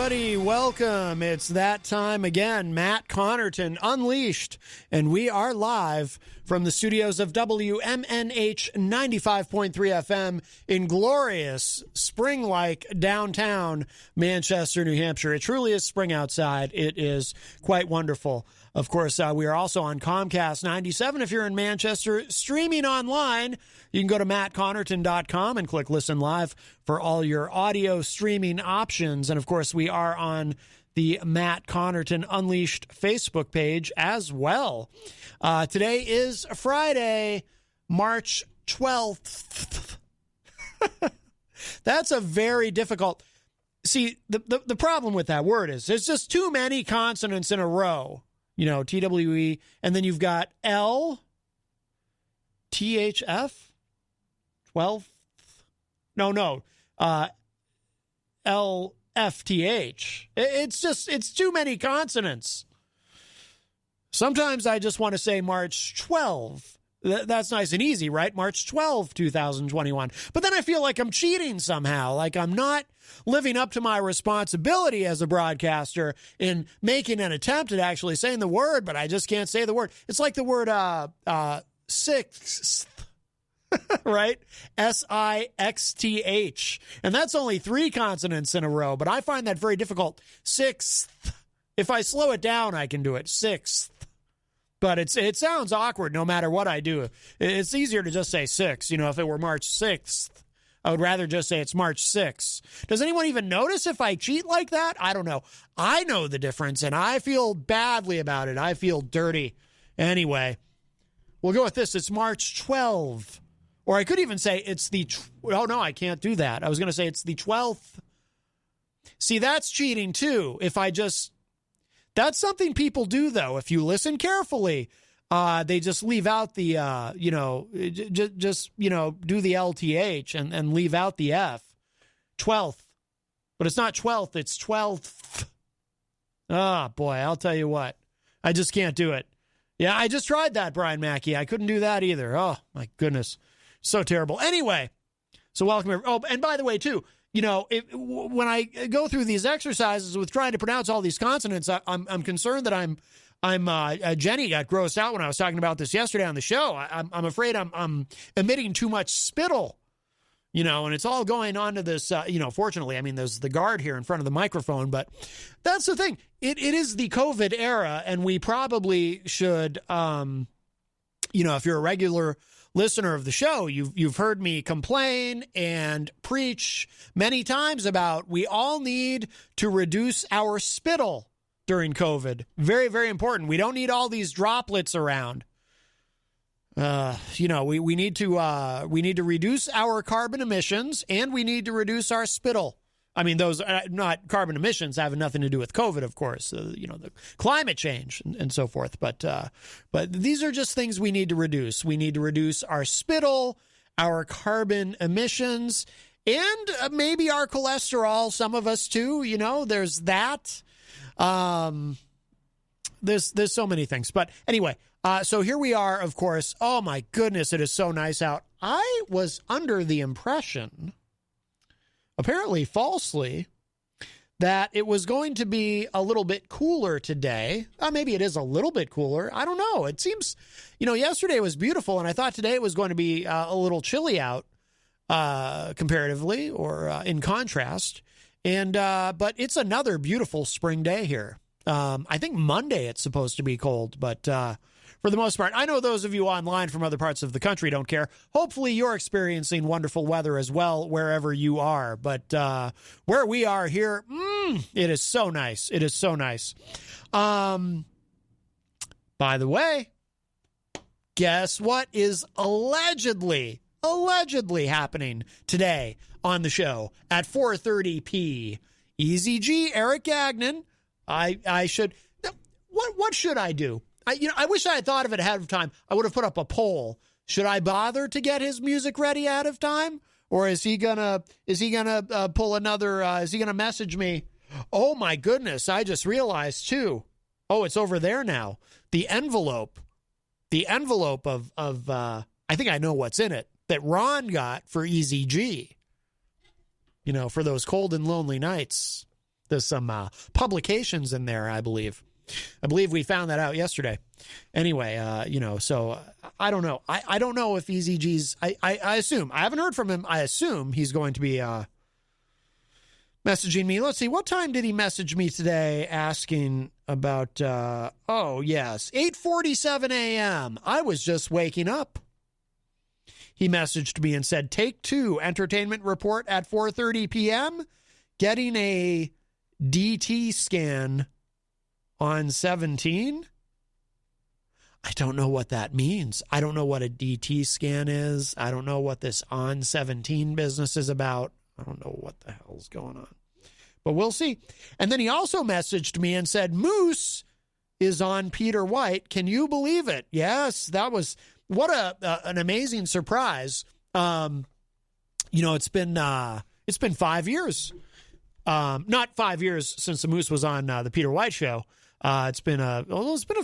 everybody. Welcome. It's that time again. Matt Connarton Unleashed, and we are live from the studios of WMNH 95.3 FM in glorious spring-like downtown Manchester, New Hampshire. It truly is spring outside. It is quite wonderful. Of course, we are also on Comcast 97 if you're in Manchester. Streaming online, you can go to mattconnerton.com and click Listen Live for all your audio streaming options. And, of course, we are on the Matt Connarton Unleashed Facebook page as well. Today is Friday, March 12th. That's a very difficult... See, the problem with that word is there's just too many consonants in a row. You know, TWE, and then you've got L, THF, 12th, LFTH. It's too many consonants. Sometimes I just want to say March 12. That's nice and easy, right? March 12, 2021. But then I feel like I'm cheating somehow, like I'm not living up to my responsibility as a broadcaster in making an attempt at actually saying the word, but I just can't say the word. It's like the word sixth, right? SIXTH. And that's only 3 consonants in a row, but I find that very difficult. Sixth. If I slow it down, I can do it. Sixth. But it sounds awkward no matter what I do. It's easier to just say 6. You know, if it were March 6th, I would rather just say it's March 6th. Does anyone even notice if I cheat like that? I don't know. I know the difference, and I feel badly about it. I feel dirty. Anyway, we'll go with this. It's March 12. Or I could even say it's the... Oh, no, I can't do that. I was going to say it's the 12th. See, that's cheating, too. If I just... That's something people do, though. If you listen carefully, they just leave out the, do the LTH and leave out the F. 12th. But it's not 12th, it's 12th. Ah, boy, I'll tell you what. I just can't do it. Yeah, I just tried that, Brian Mackey. I couldn't do that either. Oh, my goodness. So terrible. Anyway, so welcome. Oh, and by the way, too, you know, when I go through these exercises with trying to pronounce all these consonants, I'm concerned that Jenny got grossed out when I was talking about this yesterday on the show. I'm afraid I'm emitting too much spittle, you know, and it's all going on to this, fortunately, I mean, there's the guard here in front of the microphone, but that's the thing. It is the COVID era, and we probably should, if you're a regular listener of the show, you've heard me complain and preach many times about we all need to reduce our spittle during COVID. Very, very important. We don't need all these droplets around. We need to reduce our carbon emissions, and we need to reduce our spittle. I mean, those not carbon emissions have nothing to do with COVID, of course, the climate change and so forth. But these are just things we need to reduce. We need to reduce our spittle, our carbon emissions, and maybe our cholesterol. Some of us too, there's that. There's so many things. But anyway, so here we are, of course. Oh, my goodness, it is so nice out. I was under the impression, apparently falsely, that it was going to be a little bit cooler today. Maybe it is a little bit cooler. I don't know. It seems, yesterday was beautiful, and I thought today it was going to be a little chilly out comparatively or in contrast. But it's another beautiful spring day here. I think Monday it's supposed to be cold, but for the most part, I know those of you online from other parts of the country don't care. Hopefully you're experiencing wonderful weather as well, wherever you are. But where we are here, it is so nice. It is so nice. By the way, guess what is allegedly happening today on the show at 4:30 p. Eazy-G, Eric Gagnon. I should... What should I do? I wish I had thought of it ahead of time. I would have put up a poll. Should I bother to get his music ready ahead of time? Or is he gonna pull another, is he gonna message me? Oh my goodness, I just realized too. Oh, it's over there now. The envelope of I think I know what's in it, that Ron got for Eazy-G. For those cold and lonely nights There's some publications in there, I believe. I believe we found that out yesterday. Anyway, so I don't know. I don't know if Eazy-G's, I assume, I haven't heard from him. I assume he's going to be messaging me. Let's see, what time did he message me today asking about, 8:47 a.m. I was just waking up. He messaged me and said, take 2, entertainment report at 4:30 p.m., getting a DT scan on 17. I don't know what that means. I don't know what a DT scan is. I don't know what this on 17 business is about. I don't know what the hell's going on, but we'll see. And then he also messaged me and said, Moose is on Peter White. Can you believe it? Yes, that was what an amazing surprise. It's been 5 years. Not 5 years since the Moose was on the Peter White show. It's been a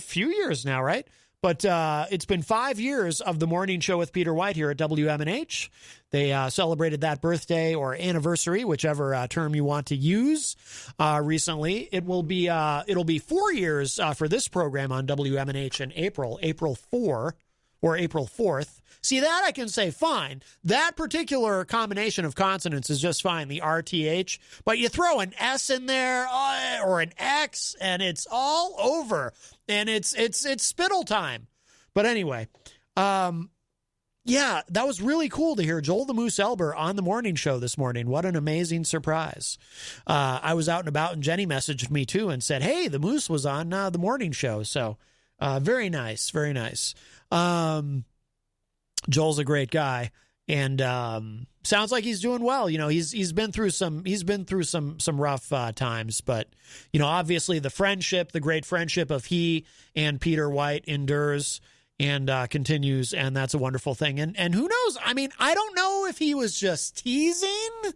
few years now, right? But it's been 5 years of the morning show with Peter White here at WMNH. They celebrated that birthday or anniversary, whichever term you want to use. Recently, it'll be 4 years for this program on WMNH in April 4 or April 4th. See, that I can say fine. That particular combination of consonants is just fine, the RTH. But you throw an S in there or an X, and it's all over. And it's spittle time. But anyway, that was really cool to hear Joel the Moose Elber on the morning show this morning. What an amazing surprise. I was out and about, and Jenny messaged me too and said, hey, the Moose was on the morning show. So very nice, very nice. Joel's a great guy, and sounds like he's doing well. He's been through some rough times, but obviously the great friendship of he and Peter White endures and continues, and that's a wonderful thing. And who knows? I mean, I don't know if he was just teasing,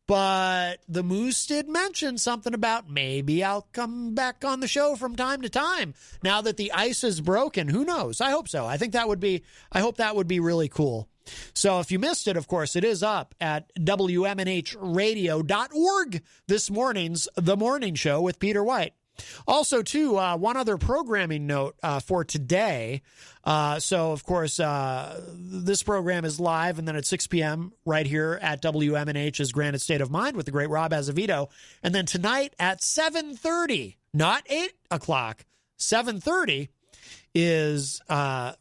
but the Moose did mention something about maybe I'll come back on the show from time to time now that the ice is broken. Who knows? I hope so. I hope that would be really cool. So if you missed it, of course, it is up at WMNHradio.org this morning's The Morning Show with Peter White. Also, too, one other programming note for today. So, of course, this program is live, and then at 6 p.m. right here at WMNH's Granite State of Mind with the great Rob Azevedo. And then tonight at 7:30, not 8 o'clock, 7:30 is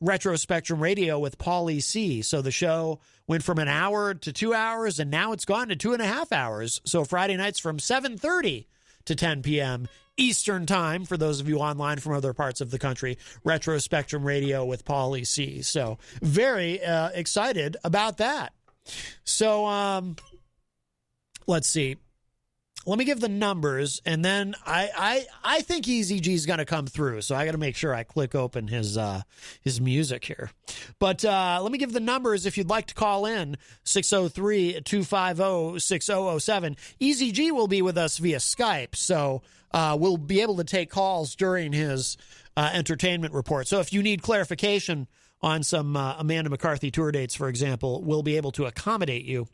Retro Spectrum Radio with Paulie C. So the show went from an hour to 2 hours, and now it's gone to 2.5 hours. So Friday nights from 7:30 to 10 p.m. Eastern Time, for those of you online from other parts of the country, Retro Spectrum Radio with Paulie C. So very excited about that. So let's see. Let me give the numbers, and then I think Eazy-G is going to come through, so I got to make sure I click open his music here. But let me give the numbers if you'd like to call in, 603-250-6007. Eazy-G will be with us via Skype, so we'll be able to take calls during his entertainment report. So if you need clarification on some Amanda McCarthy tour dates, for example, we'll be able to accommodate you.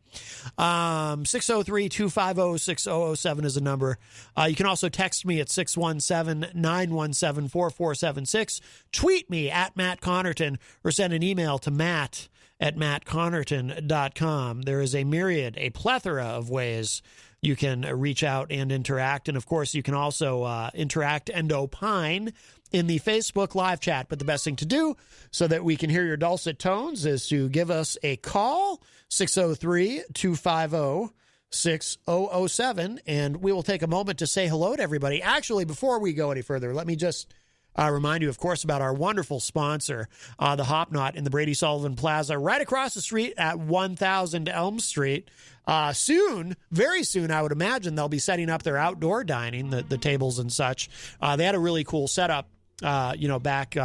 603-250-6007 is a number. You can also text me at 617-917-4476. Tweet me at Matt Connarton, or send an email to matt@mattconnerton.com. There is a plethora of ways you can reach out and interact. And, of course, you can also interact and opine in the Facebook live chat. But the best thing to do so that we can hear your dulcet tones is to give us a call, 603-250-6007, and we will take a moment to say hello to everybody. Actually, before we go any further, let me just remind you, of course, about our wonderful sponsor, the Hop Knot in the Brady Sullivan Plaza, right across the street at 1000 Elm Street. Soon, very soon, I would imagine they'll be setting up their outdoor dining, the tables and such. They had a really cool setup, back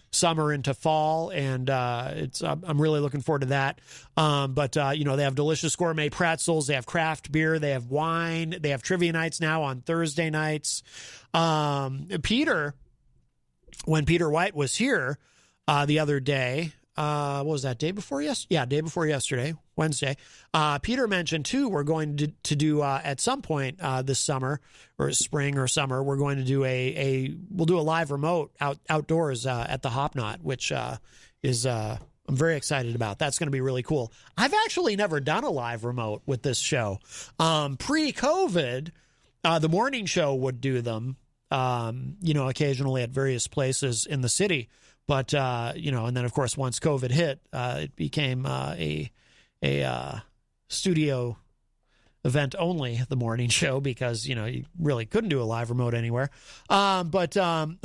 summer into fall, and I'm really looking forward to that. But they have delicious gourmet pretzels, they have craft beer, they have wine, they have trivia nights now on Thursday nights. When Peter White was here the other day, what was that, day before yesterday? Yeah, day before yesterday. Wednesday. Peter mentioned, too, we're going to do at some point this summer or spring or summer, we're going to do we'll do a live remote outdoors at the Hop Knot, which is I'm very excited about. That's going to be really cool. I've actually never done a live remote with this show. Pre-COVID, the morning show would do them, occasionally at various places in the city. But, and then, of course, once COVID hit, it became a studio event only, the morning show, because, you really couldn't do a live remote anywhere. But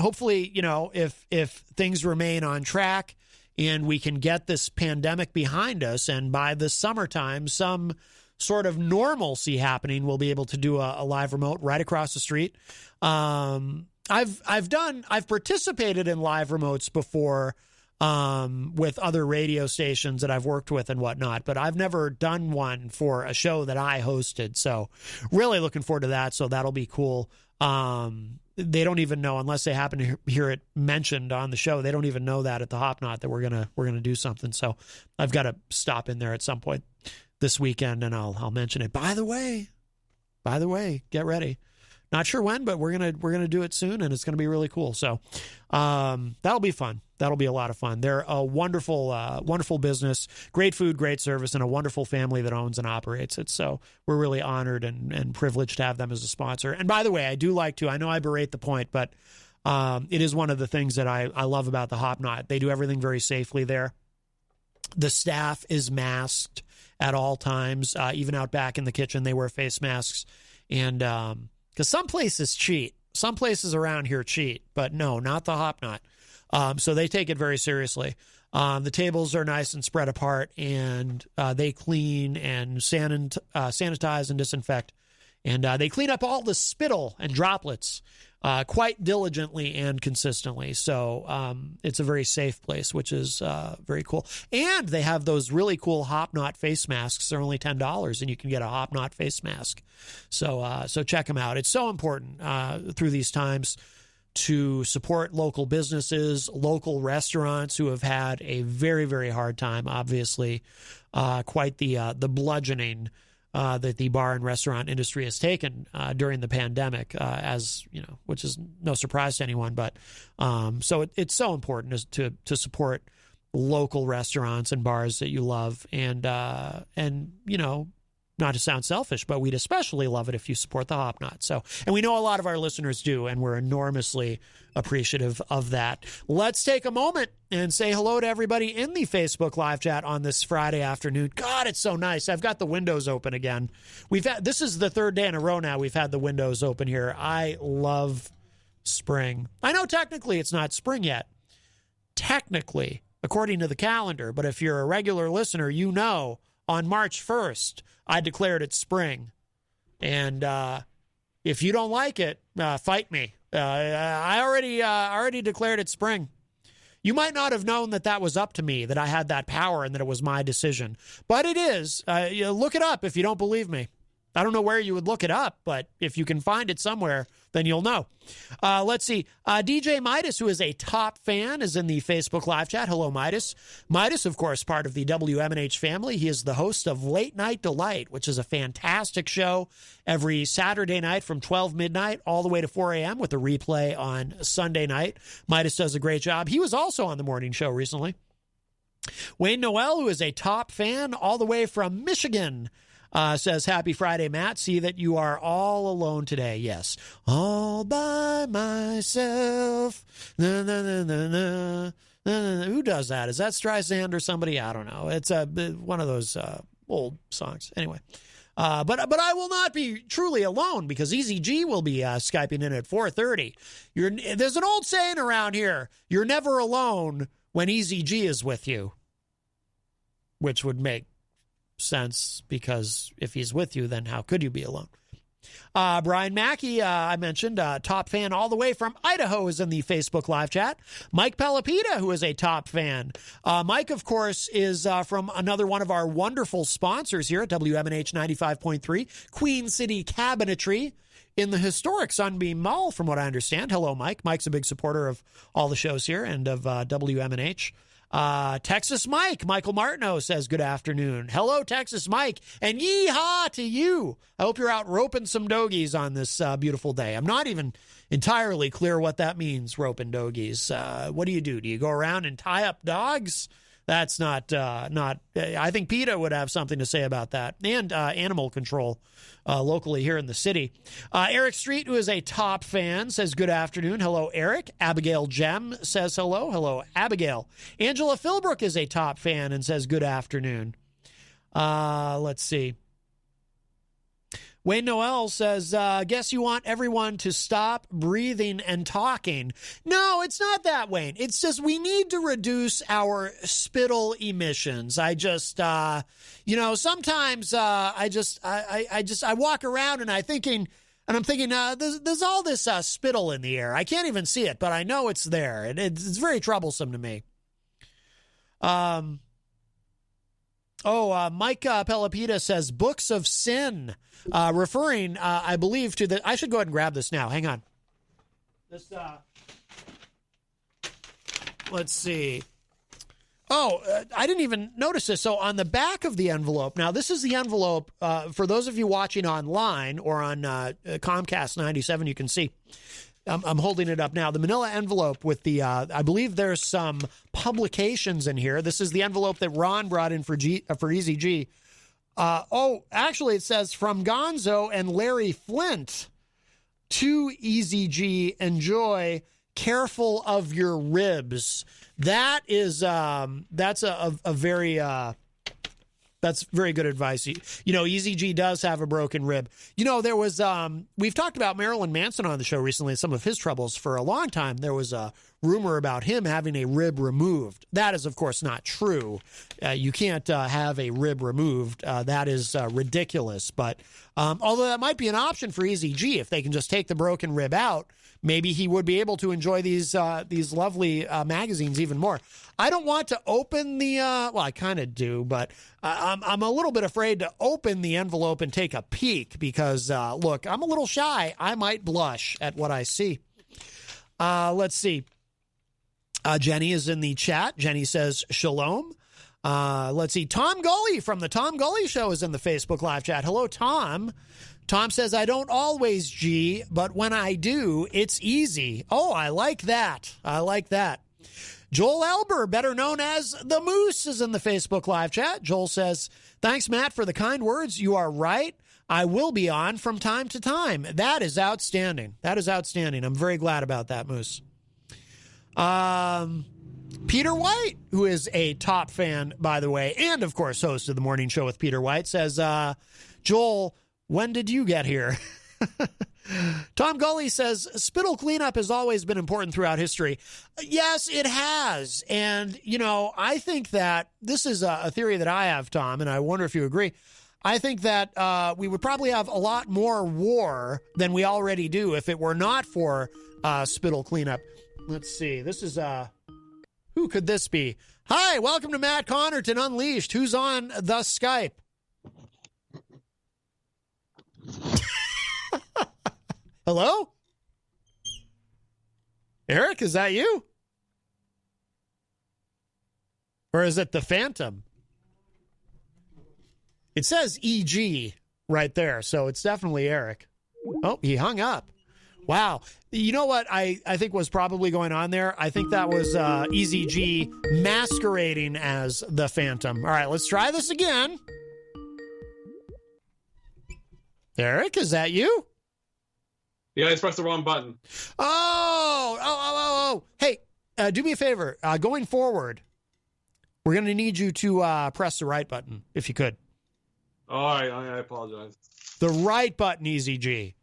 hopefully, if things remain on track and we can get this pandemic behind us, and by the summertime, some sort of normalcy happening, we'll be able to do a live remote right across the street. I've participated in live remotes before with other radio stations that I've worked with and whatnot, but I've never done one for a show that I hosted. So really looking forward to that. So that'll be cool. They don't even know, unless they happen to hear it mentioned on the show, they don't even know that at the Hop Knot that we're gonna do something. So I've got to stop in there at some point this weekend, and I'll mention it. By the way, get ready. Not sure when, but we're gonna do it soon, and it's gonna be really cool. So that'll be fun. That'll be a lot of fun. They're a wonderful business, great food, great service, and a wonderful family that owns and operates it. So we're really honored and privileged to have them as a sponsor. And by the way, I know I berate the point, but it is one of the things that I love about the Hop Knot. They do everything very safely there. The staff is masked at all times, even out back in the kitchen. They wear face masks, and because some places cheat. Some places around here cheat, but no, not the Hop Knot. So they take it very seriously. The tables are nice and spread apart, and they clean and sanitize and disinfect. And they clean up all the spittle and droplets quite diligently and consistently. So it's a very safe place, which is very cool. And they have those really cool Hop Knot face masks. They're only $10, and you can get a Hop Knot face mask. So check them out. It's so important through these times to support local businesses, local restaurants who have had a very, very hard time, obviously, quite the bludgeoning that the bar and restaurant industry has taken during the pandemic, which is no surprise to anyone. But so it's so important to support local restaurants and bars that you love, and not to sound selfish, but we'd especially love it if you support the Hop Knot. So, and we know a lot of our listeners do, and we're enormously appreciative of that. Let's take a moment and say hello to everybody in the Facebook live chat on this Friday afternoon. God, it's so nice. I've got the windows open again. This is the third day in a row now we've had the windows open here. I love spring. I know technically it's not spring yet. Technically, according to the calendar, but if you're a regular listener, you know on March 1st, I declared it spring. And if you don't like it, fight me. I already declared it spring. You might not have known that was up to me, that I had that power and that it was my decision. But it is. Look it up if you don't believe me. I don't know where you would look it up, but if you can find it somewhere, then you'll know. Let's see. DJ Midas, who is a top fan, is in the Facebook live chat. Hello, Midas. Midas, of course, part of the WMNH family. He is the host of Late Night Delight, which is a fantastic show every Saturday night from 12 midnight all the way to 4 a.m. with a replay on Sunday night. Midas does a great job. He was also on the morning show recently. Wayne Noel, who is a top fan all the way from Michigan, says, happy Friday, Matt. See that you are all alone today. Yes. All by myself. Na, na, na, na, na, na, na. Who does that? Is that Streisand or somebody? I don't know. It's one of those old songs. Anyway. But I will not be truly alone because Eazy-G will be Skyping in at 4:30. There's an old saying around here. You're never alone when Eazy-G is with you, which would make sense because if he's with you, then how could you be alone? Brian Mackey, I mentioned, top fan all the way from Idaho, is in the Facebook live chat. Mike Pelopita, who is a top fan. Mike, of course, is from another one of our wonderful sponsors here at WMNH 95.3, Queen City Cabinetry in the historic Sunbeam Mall, from what I understand. Hello, Mike. Mike's a big supporter of all the shows here and of WMNH. Texas Mike, Michael Martineau says good afternoon. Hello, Texas Mike, and yeehaw to you. I hope you're out roping some dogies on this beautiful day. I'm not even entirely clear what that means, roping dogies. What do? Do you go around and tie up dogs? That's not, I think PETA would have something to say about that, and animal control locally here in the city. Eric Street, who is a top fan, says good afternoon. Hello, Eric. Abigail Gem says hello. Hello, Abigail. Angela Philbrook is a top fan and says good afternoon. Let's see. Wayne Noel says, guess you want everyone to stop breathing and talking. No, it's not that, Wayne. It's just we need to reduce our spittle emissions. I just, sometimes I walk around and I'm thinking, there's all this spittle in the air. I can't even see it, but I know it's there. It's very troublesome to me. Mike Pelopita says books of sin, referring, I believe, to the. I should go ahead and grab this now. Hang on. This. Let's see. I didn't even notice this. So on the back of the envelope, now this is the envelope for those of you watching online or on Comcast 97. You can see. I'm holding it up now. The manila envelope with the, I believe there's some publications in here. This is the envelope that Ron brought in for Eazy-G. Actually, it says from Gonzo and Larry Flint to Eazy-G. Enjoy. Careful of your ribs. That is, that's a very, that's very good advice. Eazy-G does have a broken rib. There was, we've talked about Marilyn Manson on the show recently, some of his troubles for a long time. There was a rumor about him having a rib removed. That is, of course, not true. You can't have a rib removed. That is ridiculous. But although that might be an option for Eazy-G, if they can just take the broken rib out, maybe he would be able to enjoy these lovely magazines even more. I don't want to open the, I kind of do, but I'm a little bit afraid to open the envelope and take a peek because, look, I'm a little shy. I might blush at what I see. Let's see. Jenny is in the chat. Jenny says, shalom. Let's see. Tom Gully from the Tom Gully Show is in the Facebook Live chat. Hello, Tom. Tom says, I don't always G, but when I do, it's easy. Oh, I like that. I like that. Joel Elber, better known as the Moose, is in the Facebook Live chat. Joel says, thanks, Matt, for the kind words. You are right. I will be on from time to time. That is outstanding. That is outstanding. I'm very glad about that, Moose. Peter White, who is a top fan, by the way, and, of course, host of the morning show with Peter White, says, Joel, when did you get here? Tom Gully says, spittle cleanup has always been important throughout history. Yes, it has. And, I think that this is a theory that I have, Tom, and I wonder if you agree. I think that we would probably have a lot more war than we already do if it were not for spittle cleanup. Let's see. This is, who could this be? Hi, welcome to Matt Connarton Unleashed. Who's on the Skype? Hello? Eric, is that you? Or is it the Phantom? It says EG right there, so it's definitely Eric. Oh, he hung up. Wow. You know what I think was probably going on there? I think that was Eazy-G masquerading as the Phantom. All right, let's try this again. Eric, is that you? Yeah, I pressed the wrong button. Oh. Hey, do me a favor. Going forward, we're going to need you to press the right button, if you could. All right, I apologize. The right button, Eazy-G.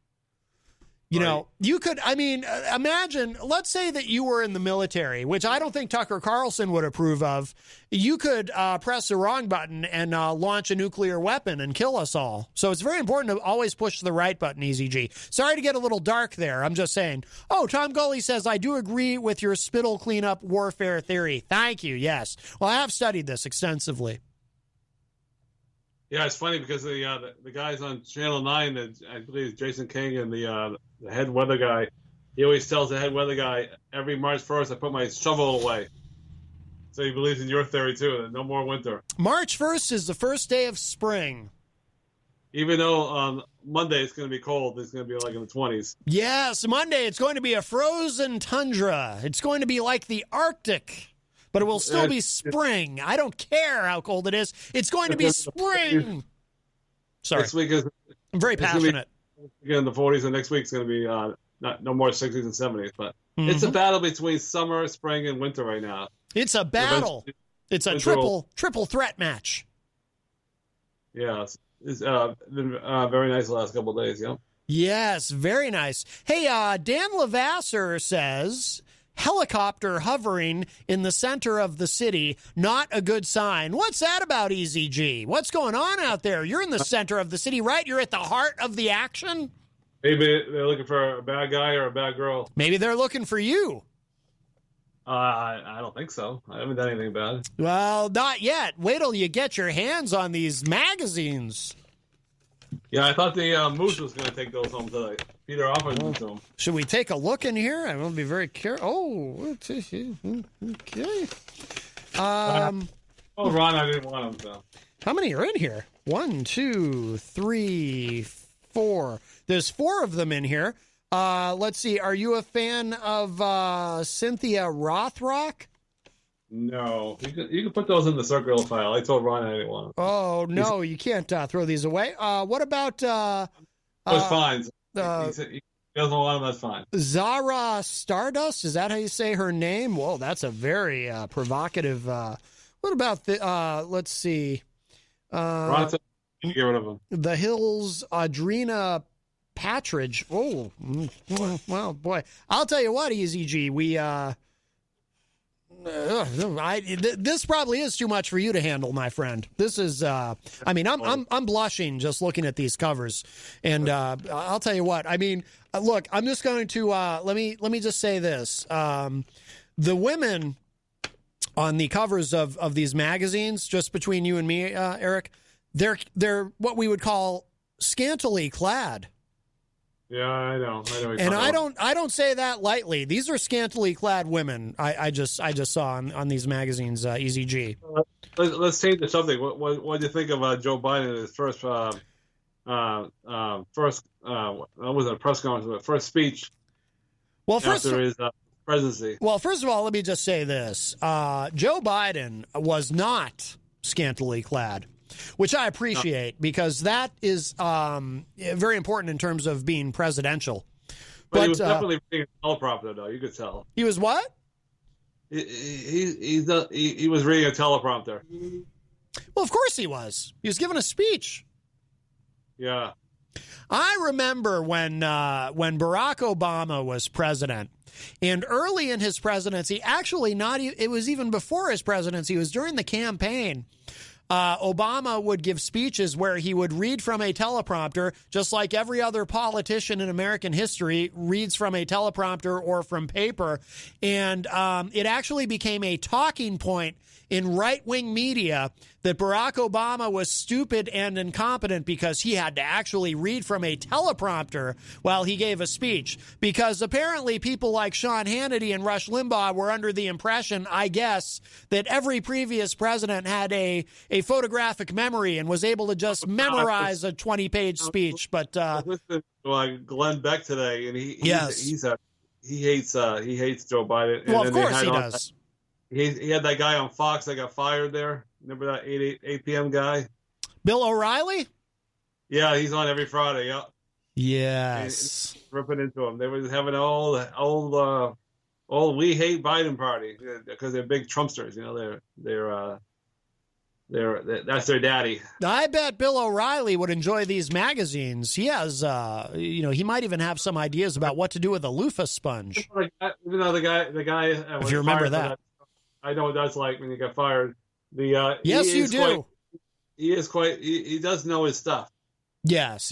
You could, imagine, let's say that you were in the military, which I don't think Tucker Carlson would approve of. You could press the wrong button and launch a nuclear weapon and kill us all. So it's very important to always push the right button, Eazy-G. Sorry to get a little dark there. I'm just saying. Oh, Tom Gully says, I do agree with your spittle cleanup warfare theory. Thank you. Yes. Well, I have studied this extensively. Yeah, it's funny because the guys on Channel 9, I believe Jason King and the head weather guy, he always tells the head weather guy, every March 1st, I put my shovel away. So he believes in your theory too. That no more winter. March 1st is the first day of spring. Even though on Monday it's going to be cold, it's going to be like in the 20s. Yes, Monday it's going to be a frozen tundra. It's going to be like the Arctic, but it will still be spring. I don't care how cold it is. It's going to be spring. Sorry. Next week I'm very passionate. Again, the 40s, and next week's going to be no more 60s and 70s. But it's a battle between summer, spring, and winter right now. It's a battle. It's a triple threat match. Yeah, it's been very nice the last couple of days. Yeah. Yes, very nice. Hey, Dan Lavasser says helicopter hovering in the center of the city, not a good sign. What's that about, Eazy-G? What's going on out there? You're in the center of the city, right? You're at the heart of the action. Maybe they're looking for a bad guy or a bad girl. Maybe they're looking for you. I don't think so. I haven't done anything bad. Well, not yet. Wait till you get your hands on these magazines. Yeah, I thought the Moose was going to take those home today. Peter offered them to him. Should we take a look in here? I will be very careful. Oh, okay. Ron, I didn't want them, so. How many are in here? 1, 2, 3, 4. There's 4 of them in here. Let's see. Are you a fan of Cynthia Rothrock? No. You can put those in the circular file. I told Ron I didn't want them. Oh, no. You can't throw these away. What about... That's fine. He doesn't want them. That's fine. Zara Stardust? Is that how you say her name? Whoa, that's a very provocative... what about the... let's see. Ron said you get rid of them. The Hills, Audrina Patridge. Oh, well, boy. I'll tell you what, Eazy-G, this probably is too much for you to handle, my friend. This is, I'm blushing just looking at these covers, and I'll tell you what. I mean, look, I'm just going to let me just say this: the women on the covers of these magazines, just between you and me, Eric, they're what we would call scantily clad. Yeah, I know. And I don't say that lightly. These are scantily clad women. I just saw on these magazines. Eazy-G. Let's change the subject. What do you think of Joe Biden in his first what was it, a press conference? But first speech. Well, after his presidency. Well, first of all, let me just say this: Joe Biden was not scantily clad, which I appreciate because that is very important in terms of being presidential. But he was definitely reading a teleprompter, though. You could tell. He was what? He was reading a teleprompter. Well, of course he was. He was giving a speech. Yeah. I remember when Barack Obama was president. And early in his presidency, actually it was even before his presidency, it was during the campaign, Obama would give speeches where he would read from a teleprompter, just like every other politician in American history reads from a teleprompter or from paper. And it actually became a talking point in right-wing media that Barack Obama was stupid and incompetent because he had to actually read from a teleprompter while he gave a speech. Because apparently people like Sean Hannity and Rush Limbaugh were under the impression, I guess, that every previous president had a photographic memory and was able to just memorize a 20-page speech. But listen to Glenn Beck today, and he hates Joe Biden. Well, of course he does. He had that guy on Fox that got fired there. Remember that 8 p.m. guy? Bill O'Reilly? Yeah, he's on every Friday. Yeah. Yes. Ripping into him. They were having an old we hate Biden party because they're big Trumpsters. You know, that's their daddy. I bet Bill O'Reilly would enjoy these magazines. He has, he might even have some ideas about what to do with a loofah sponge. Even though the guy, if you remember that. I know what that's like when you get fired. Yes, you do. He does know his stuff. Yes.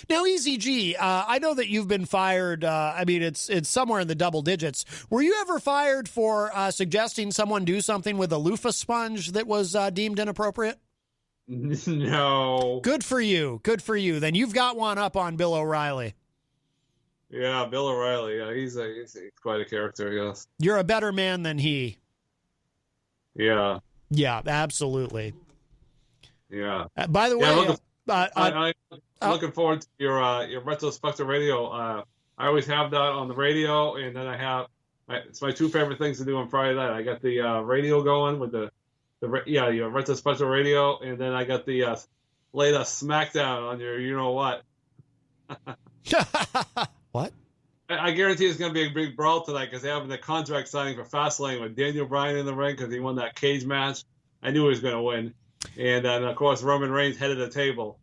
Now, Eazy-G, I know that you've been fired. It's somewhere in the double digits. Were you ever fired for suggesting someone do something with a loofah sponge that was deemed inappropriate? No. Good for you. Then you've got one up on Bill O'Reilly. Yeah, Bill O'Reilly. Yeah, he's quite a character. Yes. You're a better man than he. Yeah. Yeah, absolutely. Yeah. By the way, I'm looking forward to your retrospective radio. I always have that on the radio, and then it's my two favorite things to do on Friday night. I got the radio going with your retrospective radio, and then I got the latest SmackDown on your what. What? I guarantee it's going to be a big brawl tonight because they're having the contract signing for Fastlane with Daniel Bryan in the ring because he won that cage match. I knew he was going to win. And then, of course, Roman Reigns headed the table.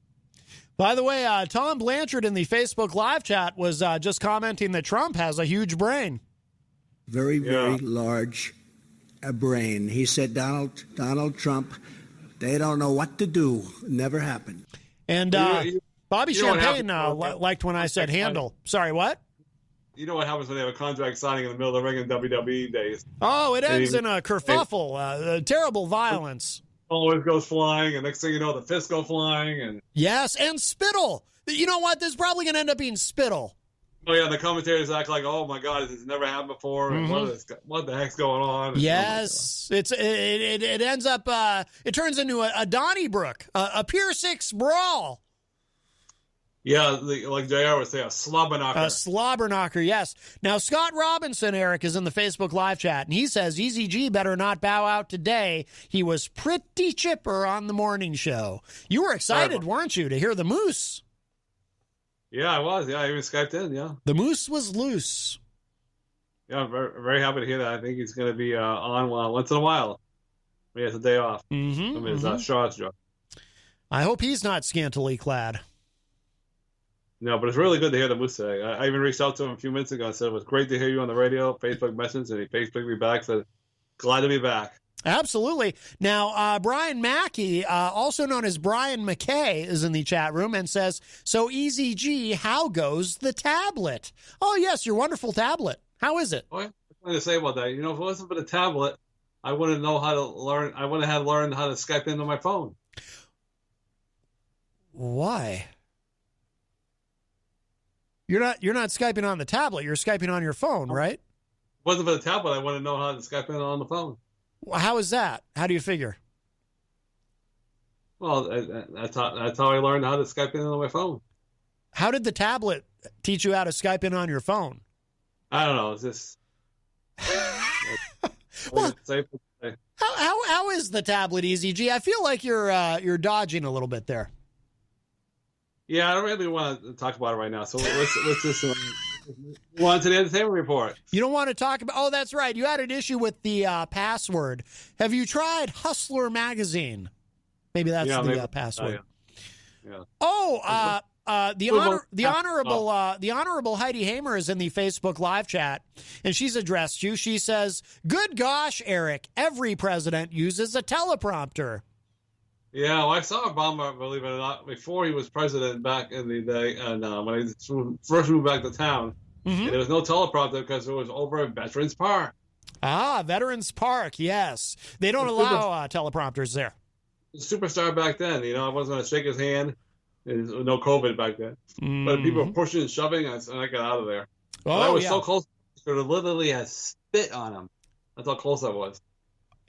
By the way, Tom Blanchard in the Facebook live chat was just commenting that Trump has a huge brain. Very large brain. He said Donald Trump, they don't know what to do. Never happened. And Bobby Champagne liked when I said handle. Sorry, what? You know what happens when they have a contract signing in the middle of the ring in WWE days? Oh, it ends in a kerfuffle, terrible violence. Always goes flying, and next thing you know, the fists go flying. And yes, and spittle. You know what? This is probably going to end up being spittle. Oh, yeah, the commentators act like, oh, my God, this has never happened before. Mm-hmm. What the heck's going on? Yes, it ends up, it turns into a Donnybrook, a Pier 6 brawl. Yeah, like JR would say, a slobberknocker. A slobberknocker, yes. Now, Scott Robinson, Eric, is in the Facebook live chat, and he says, Eazy-G better not bow out today. He was pretty chipper on the morning show. You were excited, weren't you, to hear the moose? Yeah, I was. Yeah, I even Skyped in, yeah. The moose was loose. Yeah, I'm very, very happy to hear that. I think he's going to be on once in a while. He has a day off from his Shaw's job. I hope he's not scantily clad. No, but it's really good to hear the moose today. I even reached out to him a few minutes ago and said it was great to hear you on the radio, Facebook message, and he Facebooked me back, said, glad to be back. Absolutely. Now, Brian Mackey, also known as Brian McKay, is in the chat room and says, so Eazy-G, how goes the tablet? Oh, yes, your wonderful tablet. How is it? Oh, yeah. I was going to say about that. You know, if it wasn't for the tablet, I wouldn't know how to learn. I wouldn't have learned how to Skype into my phone. Why? You're not Skyping on the tablet. You're Skyping on your phone, right? If it wasn't for the tablet, I wouldn't know how to Skype in on the phone. How is that? How do you figure? Well, that's how I learned how to Skype in on my phone. How did the tablet teach you how to Skype in on your phone? I don't know. It's just... Well, how is the tablet, Eazy-G? I feel like you're dodging a little bit there. Yeah, I don't really want to talk about it right now. So let's just go on to the entertainment report. You don't want to talk about... Oh, that's right. You had an issue with the password. Have you tried Hustler Magazine? Maybe that's the password. The honorable Heidi Hamer is in the Facebook live chat, and she's addressed you. She says, "Good gosh, Eric, every president uses a teleprompter." Yeah, well, I saw Obama, believe it or not, before he was president back in the day, and when I first moved back to town, and there was no teleprompter because it was over at Veterans Park. Ah, Veterans Park, yes. They don't allow teleprompters there. Superstar back then, I wasn't going to shake his hand. There's no COVID back then. But people were pushing and shoving, and I got out of there. Oh, I was so close, I literally had spit on him. That's how close I was.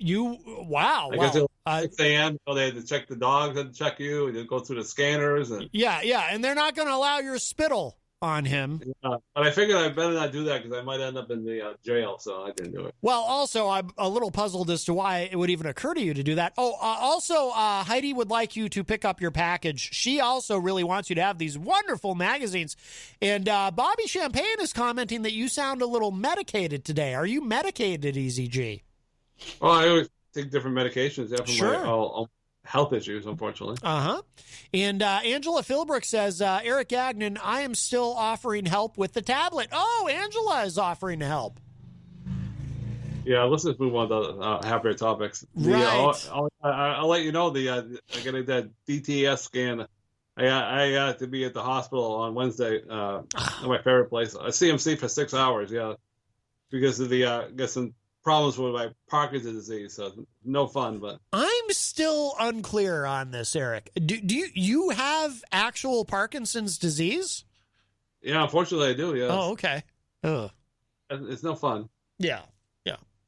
Wow. I guess at 6 a.m., they had to check the dogs, had to check you, and go through the scanners. Yeah, and they're not going to allow your spittle on him. But I figured I better not do that because I might end up in the jail, so I didn't do it. Well, also, I'm a little puzzled as to why it would even occur to you to do that. Oh, also, Heidi would like you to pick up your package. She also really wants you to have these wonderful magazines. And Bobby Champagne is commenting that you sound a little medicated today. Are you medicated, Eazy-G? Well, I always take different medications for my health issues, unfortunately. And Angela Philbrook says, Eric Gagnon, I am still offering help with the tablet. Oh, Angela is offering to help. Yeah, let's just move on to happier topics. Right. I'll let you know I got that DTS scan. I got to be at the hospital on Wednesday at my favorite place, a CMC for 6 hours, because of got some problems with my Parkinson's disease, so no fun. But I'm still unclear on this, Eric. Do you have actual Parkinson's disease? Yeah, unfortunately I do. Yeah. Oh, okay. It's no fun. Yeah.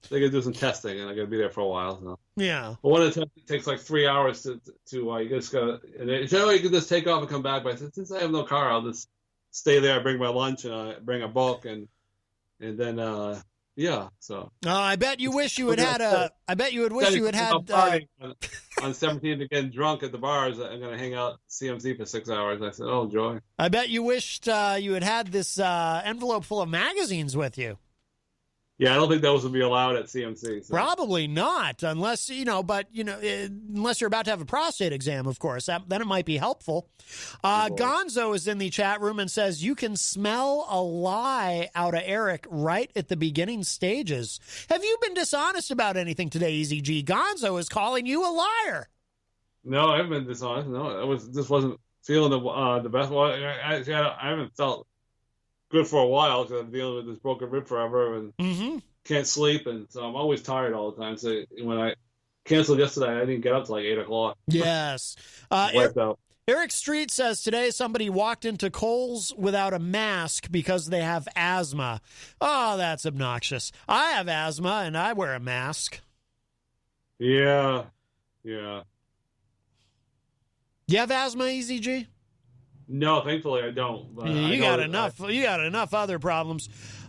They gotta do some testing, and I gotta be there for a while. So. Yeah. But one attempt it takes like 3 hours to you just gotta, and generally you can just take off and come back. But since I have no car, I'll just stay there, bring my lunch, and bring a bulk, and then yeah. So. I bet you wish you had had I bet you would wish you had had. On 17th to get drunk at the bars. I'm gonna hang out CMC for 6 hours. I said, "Oh, joy." I bet you wished you had had this envelope full of magazines with you. Yeah, I don't think those would be allowed at CMC. So. Probably not, unless, unless you're about to have a prostate exam, of course. Then it might be helpful. Gonzo is in the chat room and says, you can smell a lie out of Eric right at the beginning stages. Have you been dishonest about anything today, Eazy-G? Gonzo is calling you a liar. No, I haven't been dishonest. No, just wasn't feeling the best. Well, I haven't felt good for a while because I'm dealing with this broken rib forever and can't sleep, and so I'm always tired all the time. So when I canceled yesterday, I didn't get up till like 8 o'clock. Yes. Wiped out. Eric Street says today somebody walked into Kohl's without a mask because they have asthma. Oh, that's obnoxious. I have asthma and I wear a mask. Yeah. You have asthma, Eazy-G? No, thankfully I don't. But you got enough. You got enough other problems.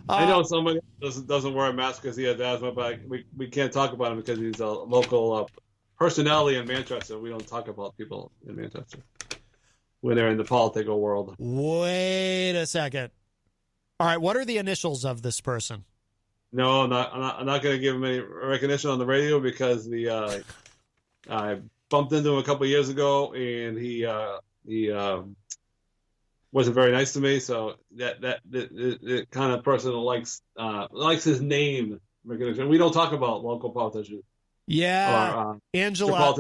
I know somebody doesn't wear a mask because he has asthma, but we can't talk about him because he's a local personality in Manchester. We don't talk about people in Manchester when they're in the political world. Wait a second. All right, what are the initials of this person? No, I'm not going to give him any recognition on the radio because I bumped into him a couple of years ago, and he wasn't very nice to me. So that kind of person who likes his name recognition. We don't talk about local politicians. Yeah, Angela.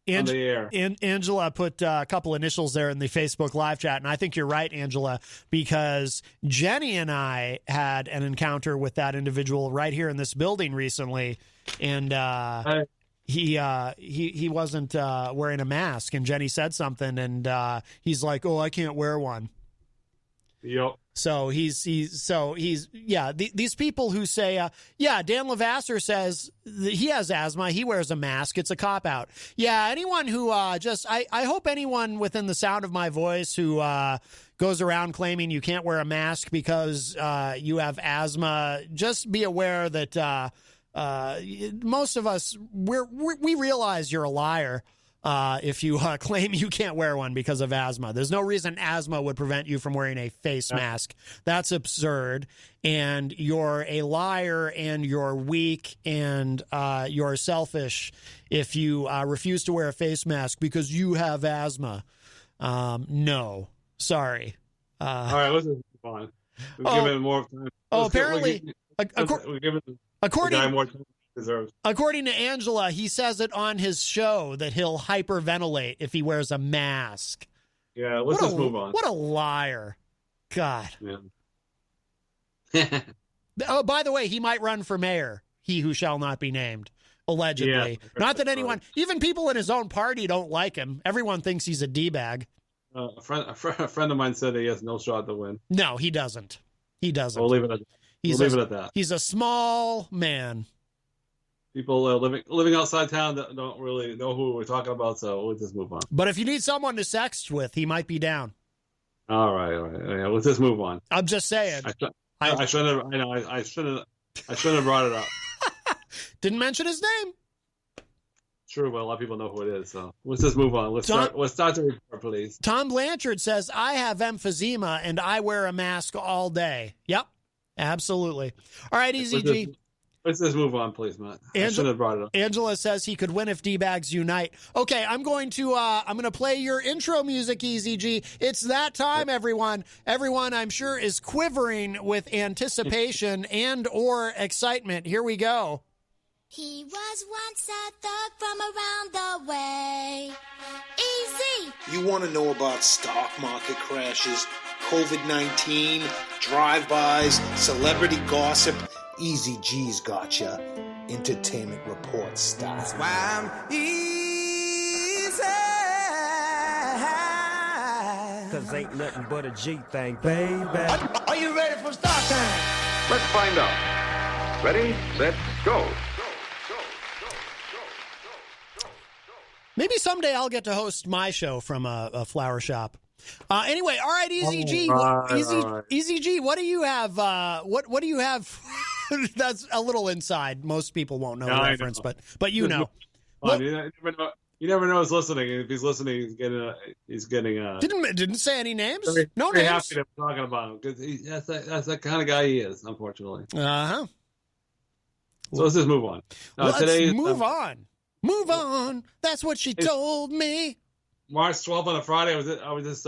On the air. Angela put a couple initials there in the Facebook live chat, and I think you're right, Angela, because Jenny and I had an encounter with that individual right here in this building recently, and he wasn't wearing a mask, and Jenny said something, and he's like, "Oh, I can't wear one." Yep. So these people who say, Dan Lavasser says he has asthma, he wears a mask, it's a cop-out. Yeah, anyone who I hope anyone within the sound of my voice who goes around claiming you can't wear a mask because you have asthma, just be aware that most of us, we realize you're a liar. If you claim you can't wear one because of asthma. There's no reason asthma would prevent you from wearing a face mask. That's absurd. And you're a liar, and you're weak, and you're selfish if you refuse to wear a face mask because you have asthma. No. Sorry. All right, let's move on. We'll give it more time. Apparently, according the guy more time. According to Angela, he says it on his show that he'll hyperventilate if he wears a mask. Yeah, let's just move on. What a liar. God. Yeah. Oh, by the way, he might run for mayor, he who shall not be named, allegedly. Yeah, not that anyone, even people in his own party don't like him. Everyone thinks he's a D-bag. A friend of mine said he has no shot to win. No, he doesn't. He doesn't. We'll leave it at that. He's a small man. People living outside town that don't really know who we're talking about, so we'll just move on. But if you need someone to sext with, he might be down. All right. Yeah, let's just move on. I'm just saying. I shouldn't have brought it up. Didn't mention his name. True, but a lot of people know who it is, so let's just move on. Let's start the report, please. Tom Blanchard says, I have emphysema and I wear a mask all day. Yep, absolutely. All right, Eazy-G. Let's just move on, please, Matt. I shouldn't have brought it up. Angela says he could win if D-bags unite. Okay, I'm going to play your intro music, Eazy-G. It's that time, everyone. Everyone, I'm sure, is quivering with anticipation and or excitement. Here we go. He was once a thug from around the way. Easy. You want to know about stock market crashes, COVID-19, drive-bys, celebrity gossip? Eazy-G's gotcha. Entertainment report style. That's why I'm easy. 'Cause ain't nothing but a G thing, baby. Are you ready for start time? Let's find out. Ready, set, go. Maybe someday I'll get to host my show from a flower shop. Anyway, all right, Eazy-G. Eazy-G, what do you have? What do you have? That's a little inside. Most people won't know the reference, but you know. You never know who's listening. If he's listening, he's getting. Didn't say any names. No very names. Happy to be talking about him because that's the kind of guy he is. Unfortunately. Uh-huh. So let's just move on. Let's move on. Move on. That's what she told me. March 12th on a Friday. I was just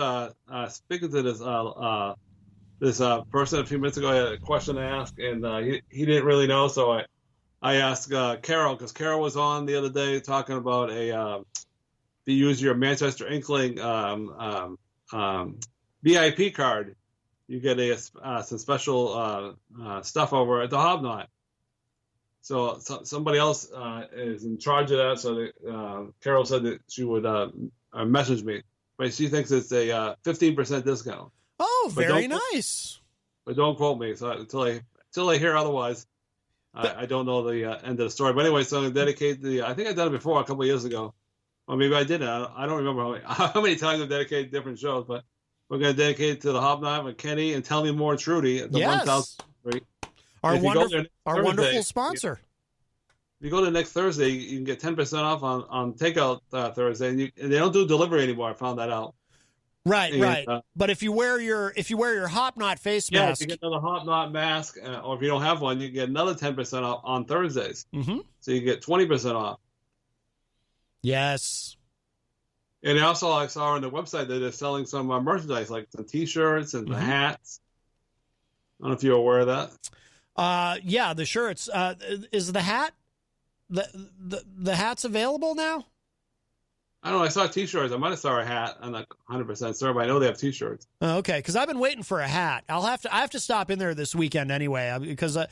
speaking to this person a few minutes ago. I had a question to ask, and he didn't really know, so I asked Carol, because Carol was on the other day talking about if you use your Manchester Inkling VIP card, you get some special stuff over at the Hobnot. So somebody else is in charge of that. So Carol said that she would message me, but she thinks it's a 15% discount. Oh, very nice. But don't quote me. So until I hear otherwise. I don't know the end of the story. But anyway, so I'm going to dedicate I think I've done it before a couple of years ago. Or maybe I didn't. I don't remember how many times I've dedicated different shows. But we're going to dedicate it to the Hobnob with Kenny and Tell Me More Trudy at the 1000th Street. Our wonderful sponsor. If you go to next Thursday, you can get 10% off on takeout Thursday. And they don't do delivery anymore. I found that out. Right. But if you wear your Hobnot face mask, if you get another Hobnot mask, or if you don't have one, you get another 10% off on Thursdays. Mm-hmm. So you get 20% off. Yes. And also, I saw on the website that they're selling some merchandise, like the T-shirts and the hats. I don't know if you're aware of that. Yeah, the shirts. Is the hat the hat's available now? I don't know. I saw T-shirts. I might have saw a hat. I'm not 100% sure, but I know they have T-shirts. Okay, because I've been waiting for a hat. I have to stop in there this weekend anyway, because that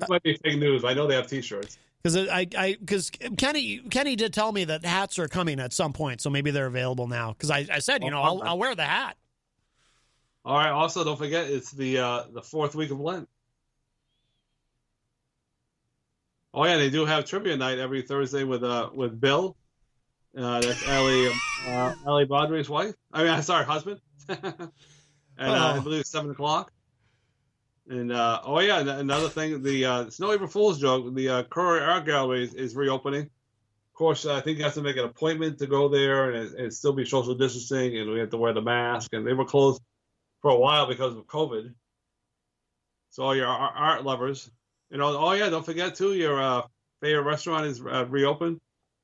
might be fake news. I know they have T-shirts. Because Kenny did tell me that hats are coming at some point, so maybe they're available now. Because I said, I'll wear the hat. All right. Also, don't forget it's the fourth week of Lent. Oh yeah, they do have trivia night every Thursday with Bill. That's Ellie Baudry's wife. Husband. And I believe it's 7:00. And another thing, the Snow April Fool's joke. The Curry Art Gallery is reopening. Of course, I think you have to make an appointment to go there, and still be social distancing, and we have to wear the mask. And they were closed for a while because of COVID. So all your art lovers, don't forget too, your favorite restaurant is reopened.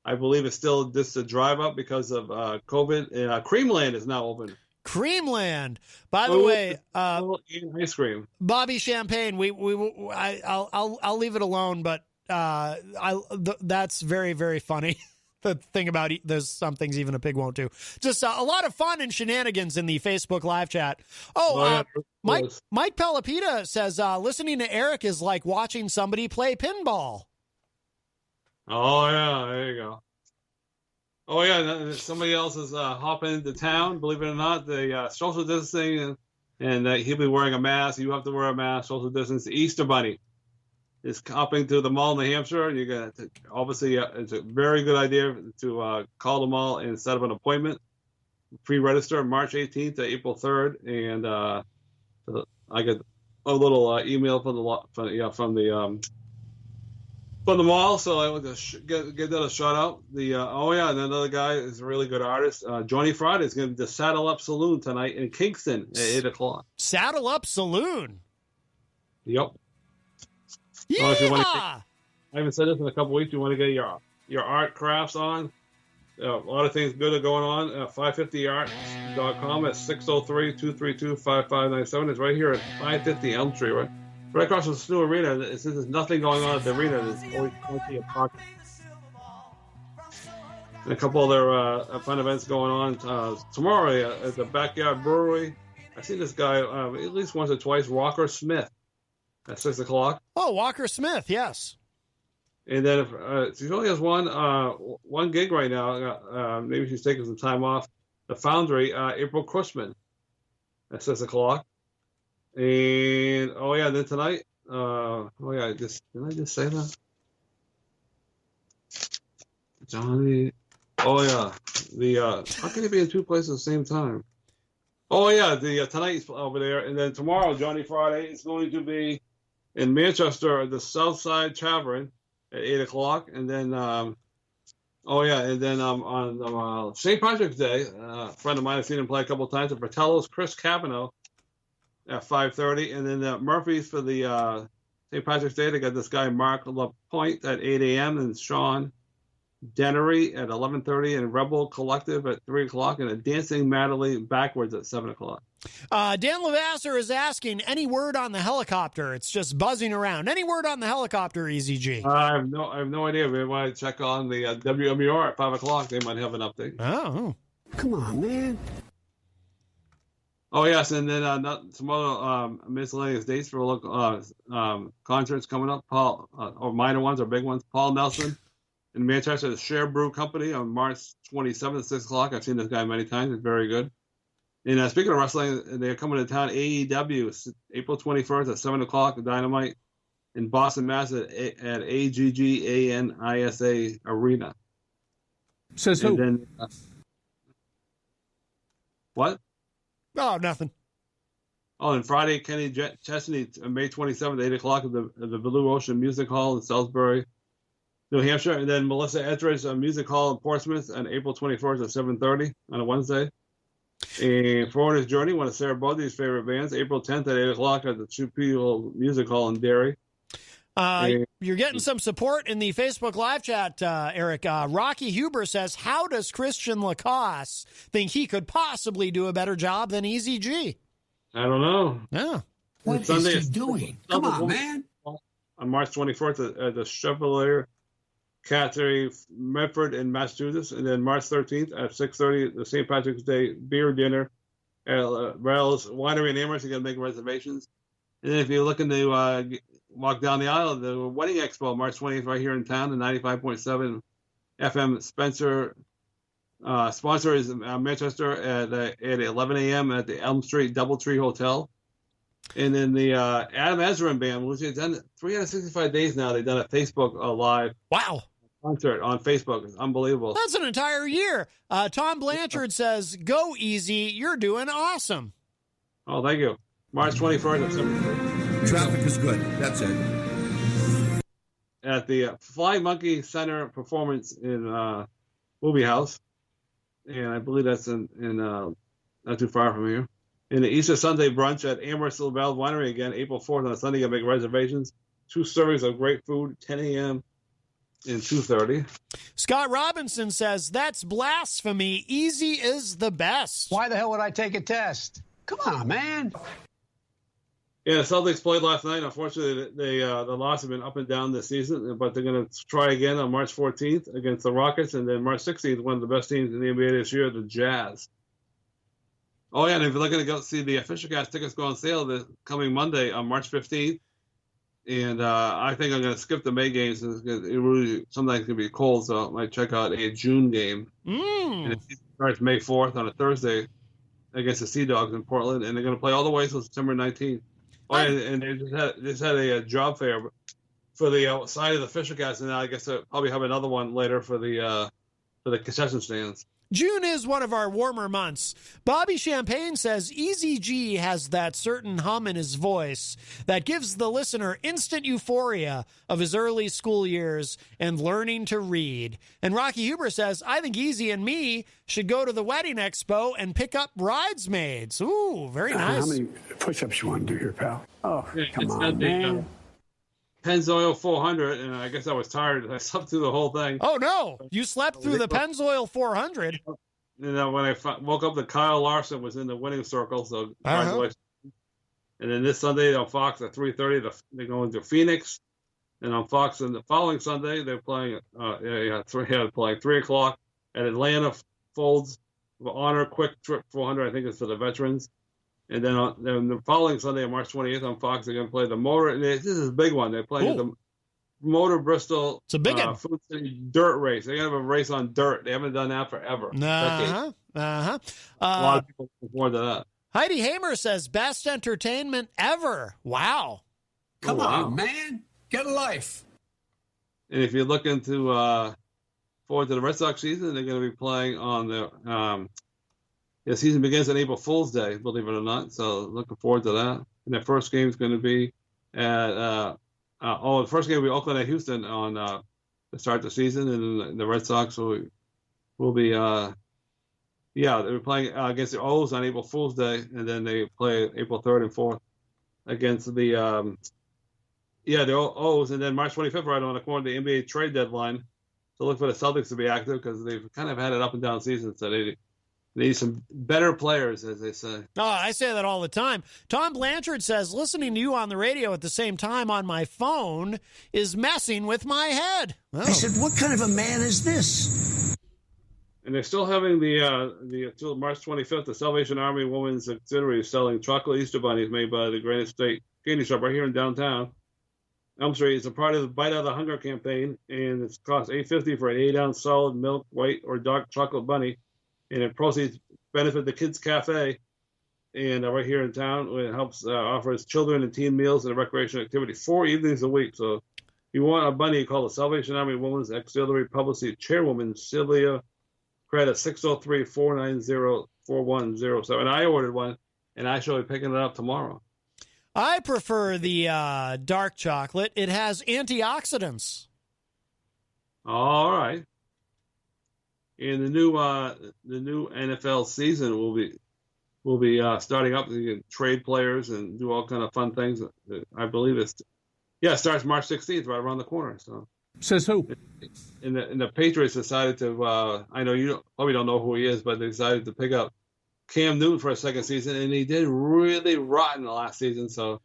I believe it's still just a drive up because of COVID. Creamland is now open. Creamland, by the way, ice cream. Bobby Champagne. I'll leave it alone, but that's very, very funny. The thing about there's some things even a pig won't do. Just a lot of fun and shenanigans in the Facebook live chat. Mike Pelopita says listening to Eric is like watching somebody play pinball. Oh, yeah, there you go. Oh, yeah, somebody else is hopping into town, believe it or not. The social distancing, and he'll be wearing a mask. You have to wear a mask, social distance. The Easter Bunny is hopping to the mall in New Hampshire. You're going to, obviously, it's a very good idea to call the mall and set up an appointment. Pre-register March 18th to April 3rd. And I get a little email from the mall, so I want to get that a shout out. And another guy is a really good artist. Johnny Friday is going to be the Saddle Up Saloon tonight in Kingston at 8:00. Saddle Up Saloon. Yep. Yeah. I haven't said this in a couple weeks. You want to get your art crafts on? A lot of things good are going on. 550arts.com at 603-232-5597. It's right here at 550 Elm Street, right across from the Snow Arena. Since there's nothing going on at the arena, there's always plenty of parking. And a couple other fun events going on tomorrow at the Backyard Brewery. I've seen this guy at least once or twice, Walker Smith, at 6:00. Oh, Walker Smith, yes. And then she only has one gig right now. Maybe she's taking some time off. The Foundry, April Cushman, at 6:00. And then tonight, did I just say that? Johnny, Oh yeah, how can it be in two places at the same time? Oh yeah, the tonight's over there, and then tomorrow, Johnny Friday, is going to be in Manchester at the Southside Tavern at 8:00, and then on St. Patrick's Day, a friend of mine has seen him play a couple of times at Fratello's Chris Cavanaugh at 5:30, and then Murphy's for the St. Patrick's Day. They got this guy Mark Lapointe at 8 a.m. and Sean Dennery at 11:30, and Rebel Collective at 3:00, and a Dancing Madly Backwards at 7:00. Dan Lavasser is asking, any word on the helicopter? It's just buzzing around. Any word on the helicopter, Eazy-G? I have no idea. We might check on the WMUR at 5:00. They might have an update. Oh, Come on, man. Oh yes, and then some other miscellaneous dates for local concerts coming up. Paul, or minor ones or big ones. Paul Nelson in Manchester, the Share Brew Company on March 27th at 6:00. I've seen this guy many times. It's very good. And speaking of wrestling, they're coming to town. AEW, April 21st at 7:00 at Dynamite in Boston, Mass. at AGGANISA Arena. Says And who? then, what? oh, nothing. Oh, and Friday, Kenny Chesney, May 27th, 8:00 at the Blue Ocean Music Hall in Salisbury, New Hampshire. And then Melissa Etheridge Music Hall in Portsmouth on April 21st at 7:30 on a Wednesday. And Florida's Journey, one of Sarah Bodie's favorite bands, April 10th at 8:00 at the Two People Music Hall in Derry. You're getting some support in the Facebook live chat, Eric. Rocky Huber says, how does Christian Lacoste think he could possibly do a better job than Eazy-G? I don't know. Yeah. What is he doing? Come on, man. On March 24th at the Chevalier Cattery, Medford in Massachusetts, and then March 13th at 6:30, the St. Patrick's Day beer dinner at Rails Winery in Amherst. You got to make reservations. And then if you're looking to walk down the aisle, the Wedding Expo, March 20th, right here in town, the 95.7 FM Spencer sponsor is Manchester at 11 a.m. at the Elm Street Doubletree Hotel. And then the Adam Ezrin Band, which has done 365 days now, they've done a Facebook Live. Wow. Concert on Facebook. It's unbelievable. That's an entire year. Tom Blanchard says, go Easy. You're doing awesome. Oh, thank you. March 21st at 7:30. Traffic is good. That's it. At the Fly Monkey Center Performance in Movie House. And I believe that's in not too far from here. In the Easter Sunday brunch at Amherst Lavelle Winery again, April 4th on a Sunday. You can make reservations. 2 servings of great food, 10 a.m. and 2:30. Scott Robinson says, that's blasphemy. Easy is the best. Why the hell would I take a test? Come on, man. Yeah, the Celtics played last night. Unfortunately, the loss has been up and down this season, but they're going to try again on March 14th against the Rockets, and then March 16th, one of the best teams in the NBA this year, the Jazz. Oh, yeah, and if you're looking to go see the official cast, tickets go on sale this coming Monday on March 15th. And I think I'm going to skip the May games. It really sometimes can be cold, so I might check out a June game. And it starts May 4th on a Thursday against the Sea Dogs in Portland, and they're going to play all the way until September 19th. Oh, and they just had a job fair for the outside of the official cast, and I guess they'll probably have another one later for the concession stands. June is one of our warmer months. Bobby Champagne says Eazy-G has that certain hum in his voice that gives the listener instant euphoria of his early school years and learning to read. And Rocky Huber says, I think Easy and me should go to the Wedding Expo and pick up bridesmaids. Ooh, very nice. How many push-ups you want to do here, pal? Oh, Yeah, come it's on, got the, man. Pennzoil 400, and I guess I was tired. I slept through the whole thing. Oh, no. You slept through the Pennzoil 400. And when I woke up, Kyle Larson was in the winning circle, so congratulations. And then this Sunday on Fox at 3:30, they're going to Phoenix. And on Fox, and the following Sunday, they're playing, playing 3 o'clock at Atlanta Folds Honor Quick Trip 400. I think it's for the veterans. And then the following Sunday, on March 28th, on Fox, they're going to play the Motor. This is a big one. They're playing the Motor Bristol it's a big one. Food City Dirt Race. They're going to have a race on dirt. They haven't done that forever. A lot of people look forward to that. Heidi Hamer says, best entertainment ever. Wow. Come on, man. Get a life. And if you look into forward to the Red Sox season. They're going to be playing on the season begins on April Fool's Day, believe it or not. So looking forward to that. And their first game is going to be at the first game will be Oakland at Houston on to start the season, and the Red Sox will be they're playing against the O's on April Fool's Day, and then they play April 3rd and 4th against the O's, and then March 25th, right on the corner, the NBA trade deadline. So look for the Celtics to be active because they've kind of had an up and down season, so they need some better players, as they say. Oh, I say that all the time. Tom Blanchard says, listening to you on the radio at the same time on my phone is messing with my head. Oh. I said, what kind of a man is this? And they're still having until March 25th, the Salvation Army Women's Auxiliary is selling chocolate Easter bunnies made by the Granite State Candy Shop right here in downtown Elm Street. It's a part of the Bite Out of the Hunger campaign, and it's cost $8.50 for an 8-ounce solid milk, white, or dark chocolate bunny. And it proceeds benefit the Kids Cafe, and right here in town, it helps offers children and teen meals and a recreation activity 4 evenings a week. So, if you want a bunny, call the Salvation Army Women's Auxiliary Publicity Chairwoman Sylvia Credit 603-490-4107. And I ordered one, and I shall be picking it up tomorrow. I prefer the dark chocolate. It has antioxidants. All right. And the new NFL season will be starting up. You can trade players and do all kind of fun things. I believe it starts March 16th, right around the corner. So Says who? And the Patriots decided to. I know you probably don't know who he is, but they decided to pick up Cam Newton for a second season, and he did really rotten the last season. So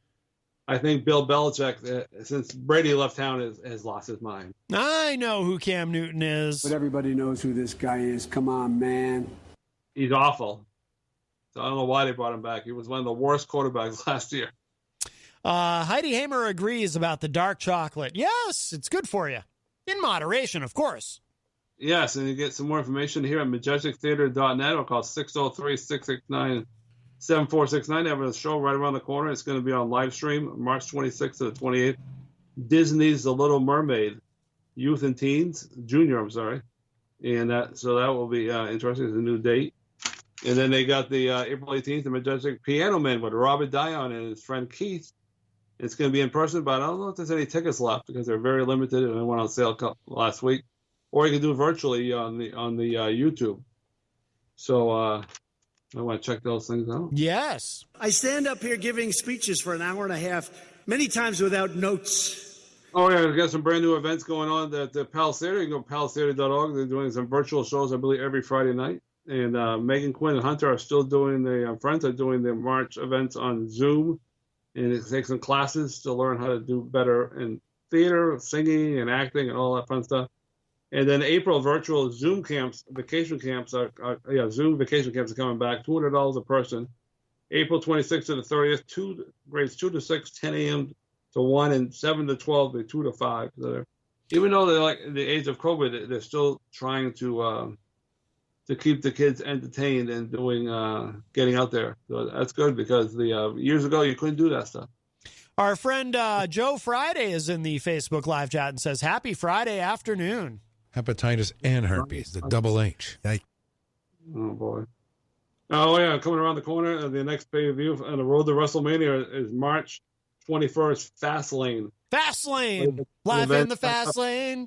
I think Bill Belichick, since Brady left town, has lost his mind. I know who Cam Newton is. But everybody knows who this guy is. Come on, man. He's awful. So I don't know why they brought him back. He was one of the worst quarterbacks last year. Heidi Hamer agrees about the dark chocolate. Yes, it's good for you. In moderation, of course. Yes, and you get some more information here at majestictheater.net or call 603-669-7469. They have a show right around the corner. It's going to be on live stream March 26th to the 28th. Disney's The Little Mermaid, Youth and Teens, Junior, I'm sorry. And so that will be interesting. It's a new date. And then they got the April 18th, the Majestic Piano Man with Robert Dion and his friend Keith. It's going to be in person, but I don't know if there's any tickets left because they're very limited and they went on sale last week. Or you can do it virtually on the YouTube. So I want to check those things out. Yes. I stand up here giving speeches for an hour and a half, many times without notes. Oh, yeah, we've got some brand new events going on at the Palace Theater. You can go to palacetheater.org. They're doing some virtual shows, I believe, every Friday night. And Megan Quinn and Hunter are still doing friends are doing the March events on Zoom. And it takes some classes to learn how to do better in theater, singing, and acting, and all that fun stuff. And then April virtual Zoom camps, vacation camps Zoom vacation camps are coming back, $200 a person. April 26th to the 30th, grades 2 to 6, 10 a.m. to 1, and 7 to 12, 2 to 5. So even though they're like in the age of COVID, they're still trying to keep the kids entertained and doing getting out there. So that's good because the years ago you couldn't do that stuff. Our friend Joe Friday is in the Facebook live chat and says, "Happy Friday afternoon." Hepatitis and herpes, the double H. Yikes. Oh, boy. Oh, yeah, coming around the corner, the next pay-per-view on the road to WrestleMania is March 21st, Fastlane. Fastlane! Live in the Fastlane.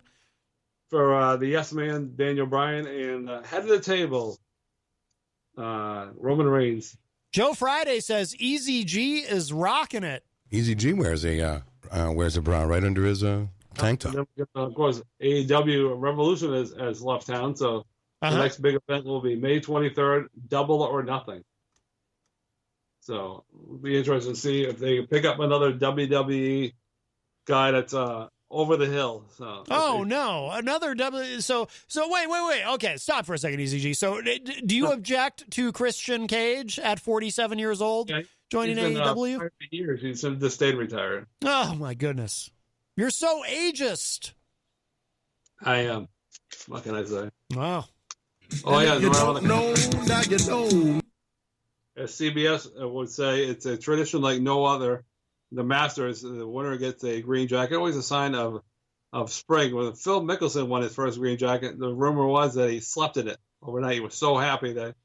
For the Yes Man, Daniel Bryan, and head of the table, Roman Reigns. Joe Friday says Eazy-G is rocking it. Eazy-G wears a bra right under his tank top. And then, of course, AEW Revolution has left town, so the next big event will be May 23rd, Double or Nothing. So it'll be interesting to see if they pick up another WWE guy that's over the hill. So no, another W. So wait. Okay, stop for a second, Eazy-G. So do you object to Christian Cage at 47 years old joining AEW? For years, he's just stayed retired. Oh my goodness, you're so ageist. I am. What can I say? Wow. Oh yeah, You don't know, now you know. As CBS would say, it's a tradition like no other. The Masters, the winner gets a green jacket, always a sign of of spring. When Phil Mickelson won his first green jacket, the rumor was that he slept in it overnight. He was so happy that,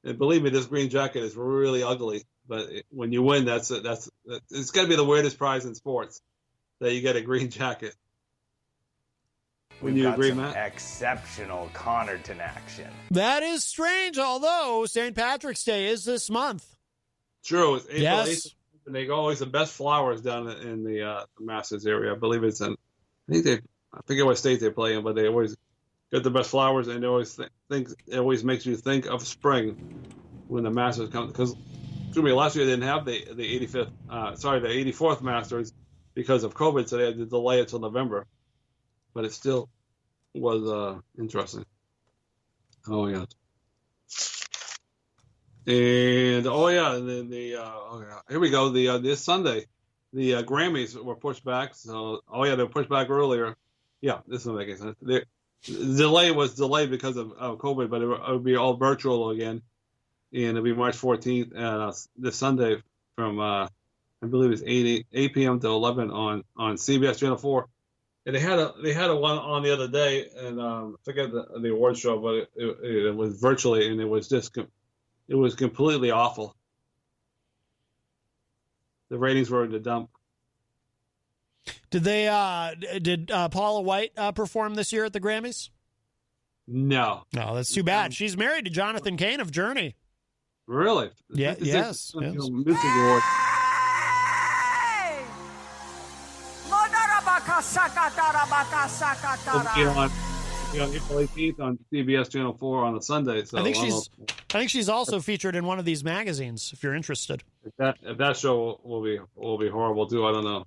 and believe me, this green jacket is really ugly. But when you win, it's got to be the weirdest prize in sports that you get a green jacket. When you agree, Matt? Exceptional Connarton action. That is strange, although St. Patrick's Day is this month. True. It's April yes. 8th, and they always the best flowers down in the Masters area. I believe it's in. I forget what state they play in, but they always get the best flowers, and they always it always makes you think of spring when the Masters come. Because last year they didn't have the 84th Masters because of COVID, so they had to delay it till November. But it still was interesting. Oh yeah. And and then here we go. This Sunday, the Grammys were pushed back. So they were pushed back earlier. Yeah, this will make sense. The delay was delayed because of COVID, but it would be all virtual again, and it'll be March 14th this Sunday from I believe it's 8 p.m. to 11 on CBS Channel 4. And they had a one on the other day, and I forget the award show, but it was virtually, and it was completely awful. The ratings were in the dump. Did Paula White perform this year at the Grammys? No. No, that's too bad. She's married to Jonathan Cain of Journey. Really? Yeah. Yes. Music award. On April 18th on CBS Channel 4 on a Sunday. So I think she's also featured in one of these magazines. If you're interested, if that show will be horrible too. I don't know.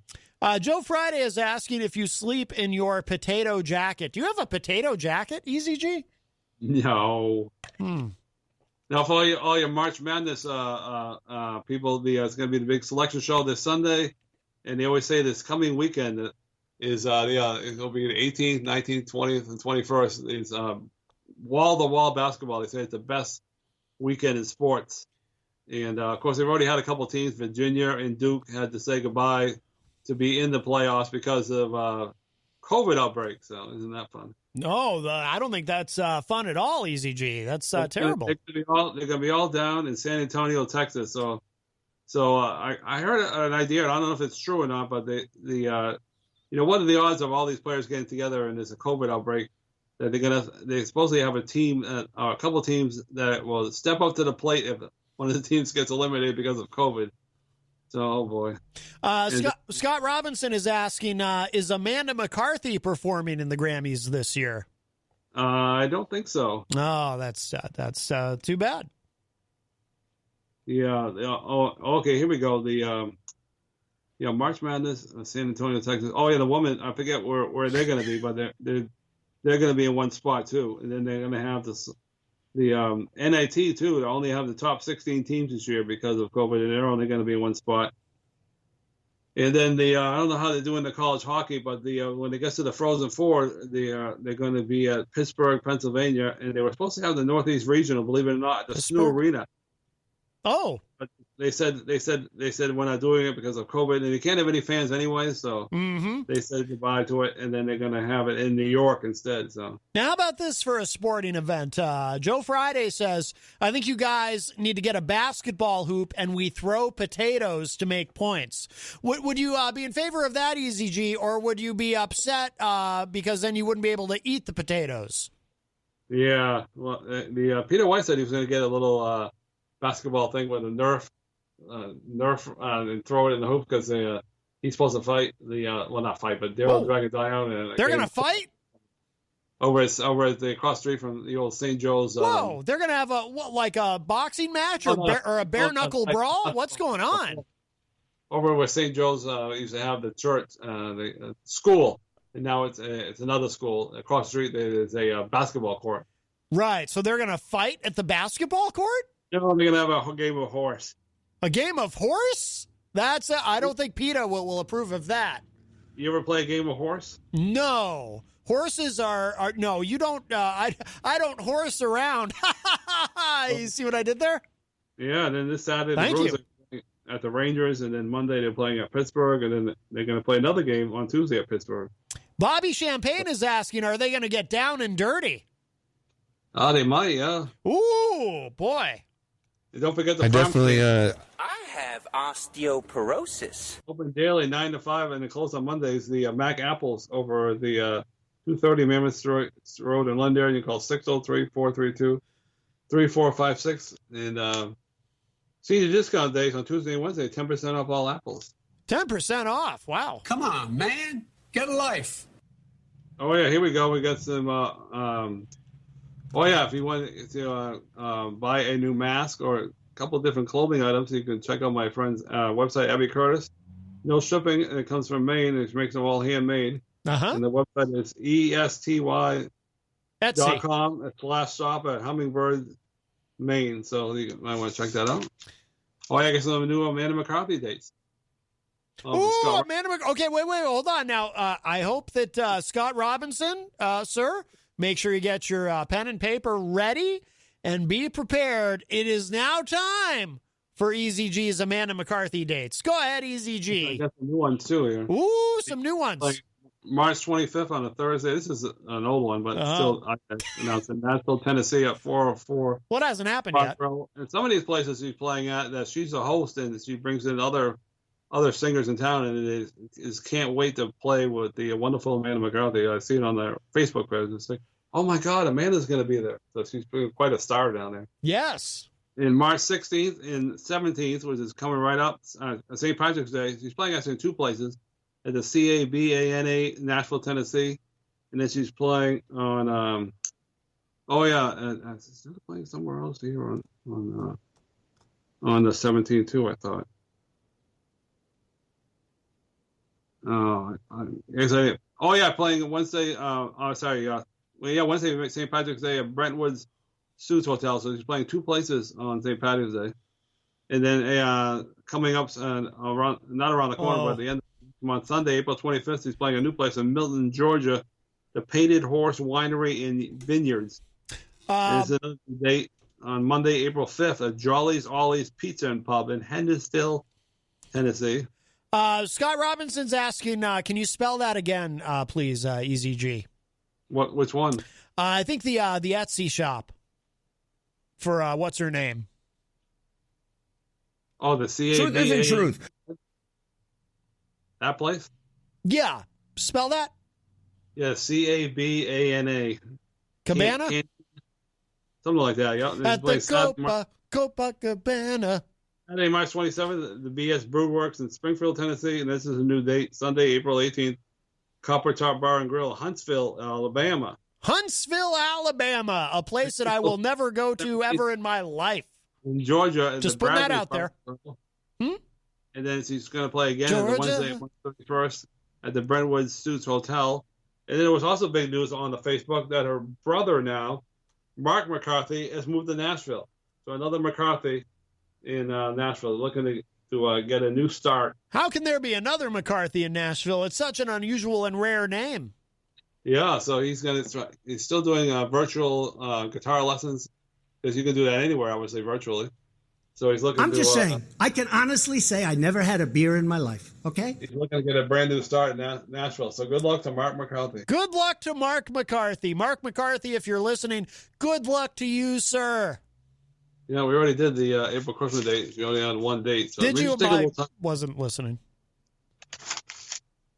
Joe Friday is asking if you sleep in your potato jacket. Do you have a potato jacket, Eazy-G? No. Now, for all your March Madness people, it's going to be the big selection show this Sunday, and they always say this coming weekend is it'll be the 18th, 19th, 20th, and 21st. It's wall-to-wall basketball. They say it's the best weekend in sports, and of course they've already had a couple teams. Virginia and Duke had to say goodbye to be in the playoffs because of COVID outbreak. So isn't that fun? No, I don't think that's fun at all, Eazy-G. That's terrible. They're going to be all down in San Antonio, Texas. So I heard an idea. I don't know if it's true or not, but what are the odds of all these players getting together and there's a COVID outbreak that they supposedly have a team or a couple teams that will step up to the plate if one of the teams gets eliminated because of COVID. So, oh boy. Scott Robinson is asking, is Amanda McCarthy performing in the Grammys this year? I don't think so. Oh, that's too bad. Yeah. Okay. Here we go. The March Madness, San Antonio, Texas. Oh yeah, the woman. I forget where they're going to be, but they're going to be in one spot too, and then they're going to have the NIT too. They only have the top 16 teams this year because of COVID, and they're only going to be in one spot. And then I don't know how they're doing the college hockey, but when it gets to the Frozen Four, they're going to be at Pittsburgh, Pennsylvania, and they were supposed to have the Northeast Regional, believe it or not, the Snow Arena. Oh. But they said we're not doing it because of COVID, and they can't have any fans anyway, so they said goodbye to it, and then they're going to have it in New York instead. So now, how about this for a sporting event? Joe Friday says, I think you guys need to get a basketball hoop, and we throw potatoes to make points. Would you be in favor of that, Eazy-G, or would you be upset because then you wouldn't be able to eat the potatoes? Yeah, well, Peter White said he was going to get a little basketball thing with a Nerf and throw it in the hoop because he's supposed to fight not fight, but Daryl Dragon down. And they're going to fight over at the across street from the old St. Joe's. Whoa, they're going to have a boxing match or a bare knuckle brawl? What's going on? Over where St. Joe's used to have the church, the school, and now it's another school across the street. There's a basketball court. Right, so they're going to fight at the basketball court? No, they're going to have a game of horse. A game of horse? I don't think PETA will approve of that. You ever play a game of horse? No. Horses are no, you don't. I don't horse around. You see what I did there? Yeah, and then this Saturday the Brewers are at the Rangers, and then Monday they're playing at Pittsburgh, and then they're going to play another game on Tuesday at Pittsburgh. Bobby Champagne is asking, are they going to get down and dirty? Oh, they might, yeah. Ooh, boy. And don't forget the I definitely. I have osteoporosis. Open daily 9 to 5, and they close on Mondays. The Mac Apples over the 230 Mammoth Road in Londonderry. You call 603-432-3456. And senior discount days on Tuesday and Wednesday, 10% off all apples. 10% off. Wow. Come on, man. Get a life. Oh, yeah, here we go. We got some, if you want to buy a new mask or a couple different clothing items, you can check out my friend's website, Abby Curtis. No shipping, and it comes from Maine, and she makes them all handmade. And the website is esty.com/shop at Hummingbird, Maine. So you might want to check that out. Oh, yeah, I guess some new Amanda McCarthy dates. Ooh, Amanda okay, wait, hold on. Now, I hope that Scott Robinson, sir, make sure you get your pen and paper ready and be prepared. It is now time for Eazy-G's Amanda McCarthy dates. Go ahead, Eazy-G. I got some new ones, too, here. Ooh, some new ones. Like March 25th on a Thursday. This is an old one, but still, I announced in Nashville, Tennessee at 404. What hasn't happened yet? And some of these places she's playing at, that she's a host, and she brings in other singers in town, and it is can't wait to play with the wonderful Amanda McCarthy. I see it on their Facebook page. It's like, oh my God, Amanda's going to be there. So she's quite a star down there. Yes. In March 16th and 17th, which is coming right up, St. Patrick's Day, she's playing actually in two places, at the CABANA, Nashville, Tennessee, and then she's playing on, she's playing somewhere else here on the 17th too, I thought. Playing Wednesday. Wednesday, St. Patrick's Day at Brentwood's Suits Hotel. So he's playing two places on St. Patrick's Day, and then coming up not around the corner, but at the end on Sunday, April 25th, he's playing a new place in Milton, Georgia, the Painted Horse Winery and Vineyards. There's another date on Monday, April 5th, at Jolly's Ollie's Pizza and Pub in Hendersonville, Tennessee. Scott Robinson's asking, can you spell that again, please, Eazy-G? Which one? I think the Etsy shop for what's her name? Oh, the CABA. Truth isn't truth. That place? Yeah. Spell that? Yeah, CABANA. Cabana? Something like that, yeah. At the Copacabana. Saturday, March 27th, the BS Brewworks in Springfield, Tennessee, and this is a new date, Sunday, April 18th, Copper Top Bar and Grill, Huntsville, Alabama. Huntsville, Alabama, a place that I will never go to ever in my life. In Georgia. Just putting that out there. And then she's going to play again on Wednesday, March 31st, at the Brentwood Suits Hotel. And then there was also big news on the Facebook that her brother now, Mark McCarthy, has moved to Nashville. So another McCarthy in Nashville, looking to get a new start. How can there be another McCarthy in Nashville? It's such an unusual and rare name. Yeah, so he's still doing virtual guitar lessons, because you can do that anywhere, obviously, virtually. So he's looking. I'm just saying, I can honestly say I never had a beer in my life. Okay. He's looking to get a brand new start in Nashville. So good luck to Mark McCarthy. Good luck to Mark McCarthy. Mark McCarthy, if you're listening, good luck to you, sir. You know, we already did the April Christmas date. We only had one date. So did you? I wasn't listening.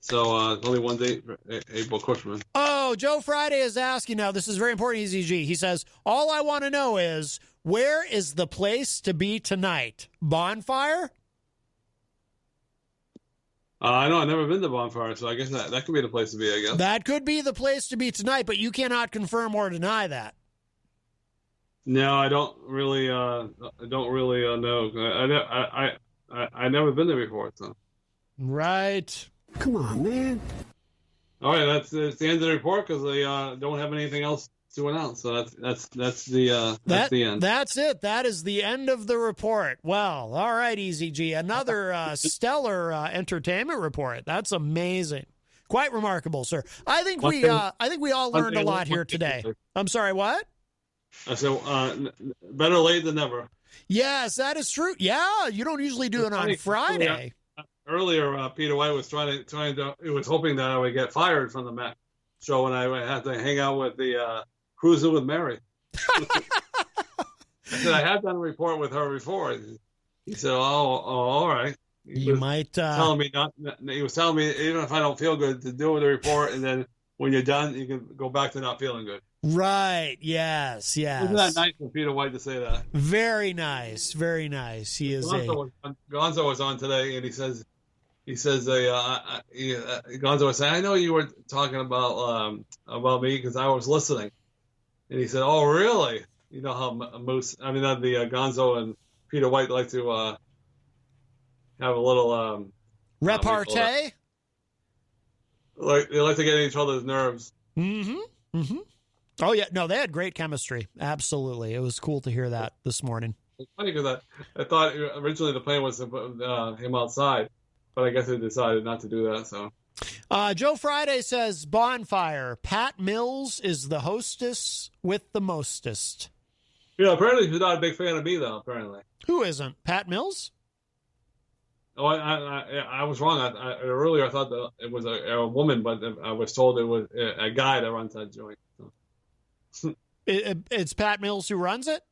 So only one date for April Christmas. Oh, Joe Friday is asking now. This is very important, Eazy-G. He says, all I want to know is, where is the place to be tonight? Bonfire? I know. I've never been to Bonfire, so I guess that could be the place to be, I guess. That could be the place to be tonight, but you cannot confirm or deny that. No, I don't really know. I never been there before, so. Right. Come on, man. All right, that's the end of the report, because they don't have anything else to announce. So that's the end. That's it. That is the end of the report. Well, all right, Eazy-G, another stellar entertainment report. That's amazing. Quite remarkable, sir. I think we all learned a lot here today. I'm sorry, what? I said, better late than never. Yes, that is true. Yeah, you don't usually do it on Friday. earlier, Peter White was he was hoping that I would get fired from the Met show when I had to hang out with the Cruising with Mary. I said I had done a report with her before. He said, "Oh, all right." He was telling me He was telling me even if I don't feel good to do the report, and then when you're done, you can go back to not feeling good. Right. Yes. Isn't that nice for Peter White to say that? Very nice. Very nice. He is Gonzo was on today, and he says, Gonzo was saying, "I know you were talking about me because I was listening," and he said, "Oh, really? You know how Gonzo and Peter White like to have a little repartee. Like they like to get in each other's nerves." Mm-hmm. Mm-hmm. Oh yeah, no, they had great chemistry. Absolutely, it was cool to hear that this morning. It's funny because I thought originally the plan was to put him outside, but I guess they decided not to do that. So, Joe Friday says bonfire. Pat Mills is the hostess with the mostest. Yeah, apparently he's not a big fan of me though. Apparently, who isn't? Pat Mills? Oh, I was wrong. Earlier I thought that it was a woman, but I was told it was a guy that runs that joint. So. It's Pat Mills who runs it?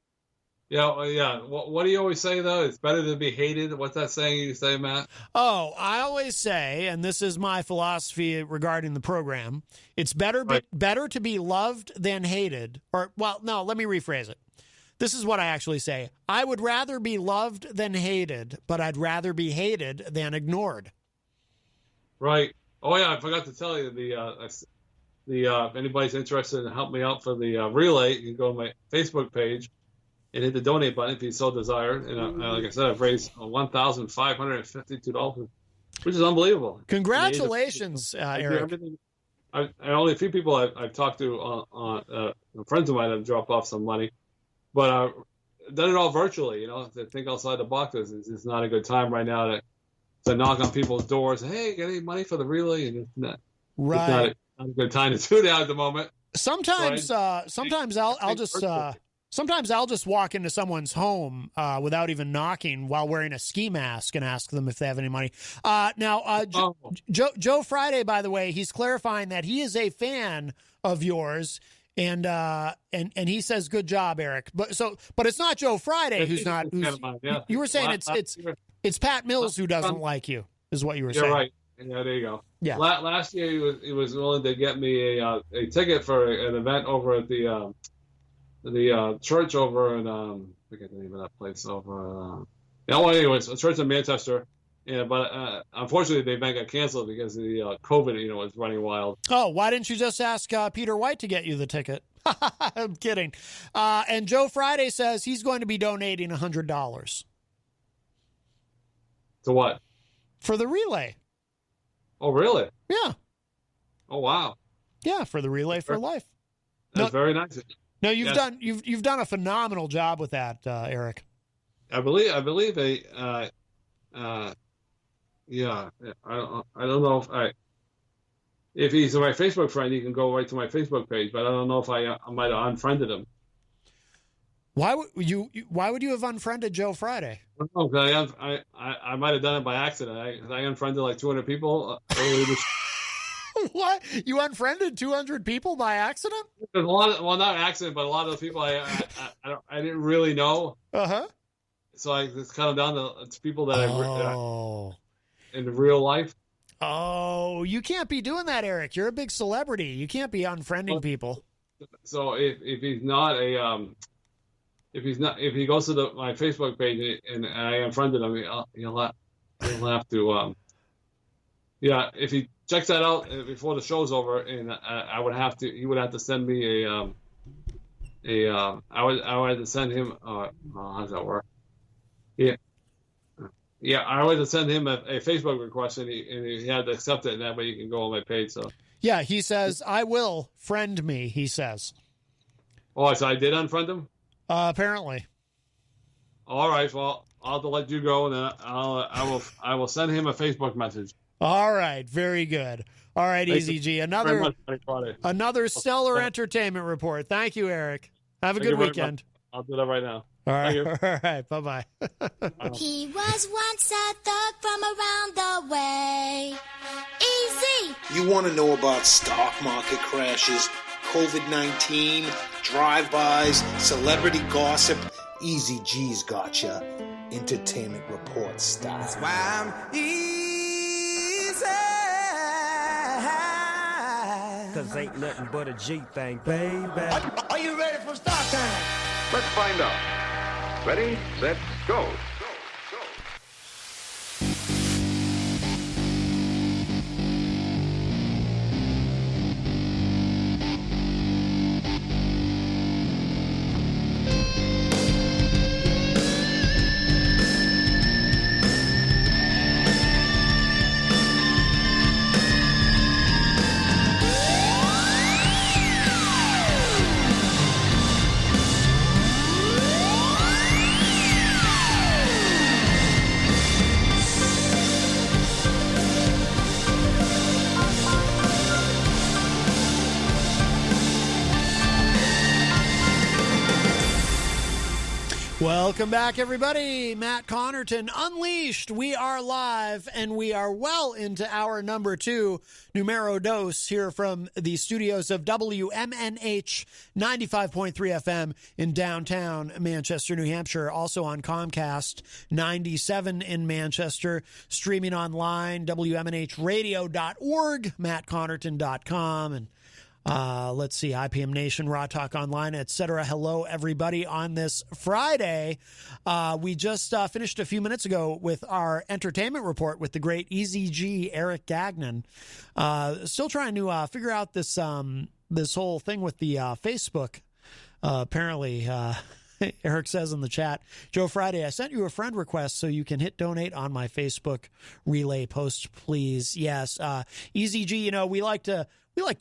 Yeah. What do you always say, though? It's better to be hated. What's that saying you say, Matt? Oh, I always say, and this is my philosophy regarding the program, it's better to be loved than hated. Or, well, no, let me rephrase it. This is what I actually say. I would rather be loved than hated, but I'd rather be hated than ignored. Right. Oh, yeah, I forgot to tell you, if anybody's interested in helping me out for the relay, you can go to my Facebook page and hit the donate button if you so desire. And like I said, I've raised $1,552, which is unbelievable. Congratulations, Eric. Only a few people I've talked to, friends of mine have dropped off some money. But I've done it all virtually, to think outside the box. It's not a good time right now to knock on people's doors. Hey, get any money for the relay? And it's not a good time to do that at the moment. Sometimes I'll just walk into someone's home without even knocking while wearing a ski mask and ask them if they have any money. Joe Friday, by the way, he's clarifying that he is a fan of yours. And he says, "Good job, Eric." But it's not Joe Friday who's not. You were saying it's Pat Mills who doesn't like you, is what you were saying. You're right. Yeah, there you go. Yeah. Last year he was willing to get me a ticket for an event over at the church over in I forget the name of that place over. Anyways, a church in Manchester. Yeah, but unfortunately, the event got canceled because the COVID, was running wild. Oh, why didn't you just ask Peter White to get you the ticket? I'm kidding. And Joe Friday says he's going to be donating $100. To what? For the relay. Oh, really? Yeah. Oh, wow. Yeah, for the Relay for Life. That's very nice. No, you've done a phenomenal job with that, Eric. I believe yeah, I don't know if he's my Facebook friend, he can go right to my Facebook page, but I don't know if I might have unfriended him. Why would you have unfriended Joe Friday? No, I might have done it by accident. I unfriended like 200 people earlier this. What? You unfriended 200 people by accident? Well, not accident, but a lot of those people I didn't really know. Uh-huh. So I just cut them down to people that in real life. Oh, you can't be doing that, Eric. You're a big celebrity. You can't be unfriending people. So if he's not if he goes to my Facebook page and I unfriended him, he'll have to if he checks that out before the show's over, and he would have to send me I would have to send him how does that work? Yeah, I always send him a Facebook request, and he had to accept it, and that way you can go on my page. So yeah, he says, "I will friend me," he says. Oh, so I did unfriend him? Apparently. All right, well, I'll have to let you go, and then I will send him a Facebook message. All right, very good. All right, Eazy-G, another stellar entertainment report. Thank you, Eric. Have a good weekend. I'll do that right now. All right. Thank you. All right. Bye-bye. He was once a thug from around the way. Easy. You want to know about stock market crashes, COVID-19, drive-bys, celebrity gossip? Eazy-G's gotcha. Entertainment Report style. That's why I'm easy. Cause ain't nothing but a G thing, baby. Are you ready for start time? Let's find out. Ready, set, go. Welcome back, everybody. Matt Connarton, Unleashed. We are live, and we are well into our number 2, numero dos, here from the studios of WMNH 95.3 FM in downtown Manchester, New Hampshire. Also on Comcast 97 in Manchester. Streaming online, WMNHradio.org, mattconnarton.com, and let's see, IPM Nation, Raw Talk Online, etc. Hello, everybody, on this Friday. We just finished a few minutes ago with our entertainment report with the great Eazy-G, Eric Gagnon. Still trying to figure out this this whole thing with the Facebook. Apparently, Eric says in the chat, Joe Friday, I sent you a friend request so you can hit donate on my Facebook relay post, please. Yes, Eazy-G, you know, we like to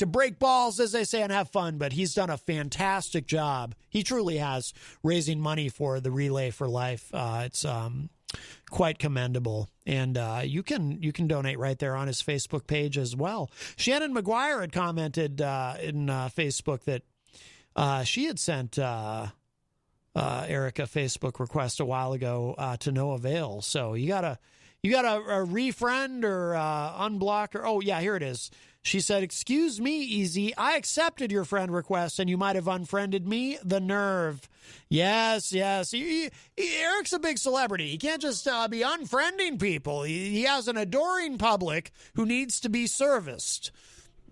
break balls, as they say, and have fun, but he's done a fantastic job. He truly has, raising money for the Relay for Life. It's quite commendable. And you can donate right there on his Facebook page as well. Shannon McGuire had commented in Facebook that she had sent Eric a Facebook request a while ago to no avail. So you gotta refriend or unblock, or, oh yeah, here it is. She said, excuse me, Easy, I accepted your friend request and you might have unfriended me. The nerve. Yes. Eric's a big celebrity. He can't just be unfriending people. He has an adoring public who needs to be serviced.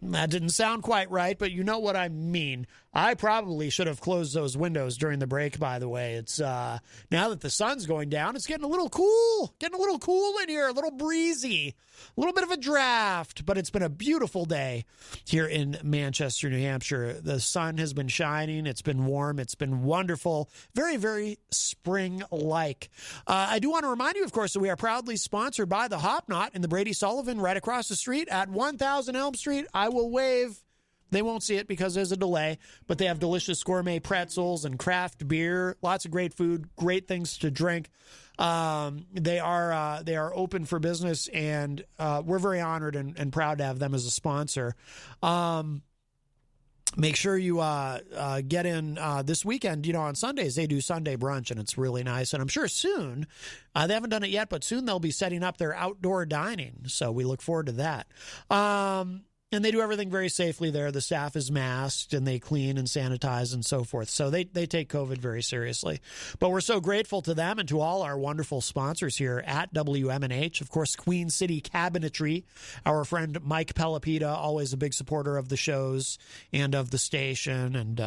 That didn't sound quite right, but you know what I mean. I probably should have closed those windows during the break, by the way. It's now that the sun's going down, it's getting a little cool. Getting a little cool in here, a little breezy, a little bit of a draft, but it's been a beautiful day here in Manchester, New Hampshire. The sun has been shining. It's been warm. It's been wonderful. Very, very spring-like. I do want to remind you, of course, that we are proudly sponsored by the Hop Knot in the Brady Sullivan right across the street at 1000 Elm Street. I will wave. They won't see it because there's a delay, but they have delicious gourmet pretzels and craft beer, lots of great food, great things to drink. They are open for business, and we're very honored and proud to have them as a sponsor. Make sure you get in this weekend. You know, on Sundays they do Sunday brunch, and it's really nice. And I'm sure soon, they haven't done it yet, but soon they'll be setting up their outdoor dining. So we look forward to that. And they do everything very safely there. The staff is masked, and they clean and sanitize and so forth. So they take COVID very seriously. But we're so grateful to them and to all our wonderful sponsors here at WMNH. Of course, Queen City Cabinetry, our friend Mike Pelopita, always a big supporter of the shows and of the station. And,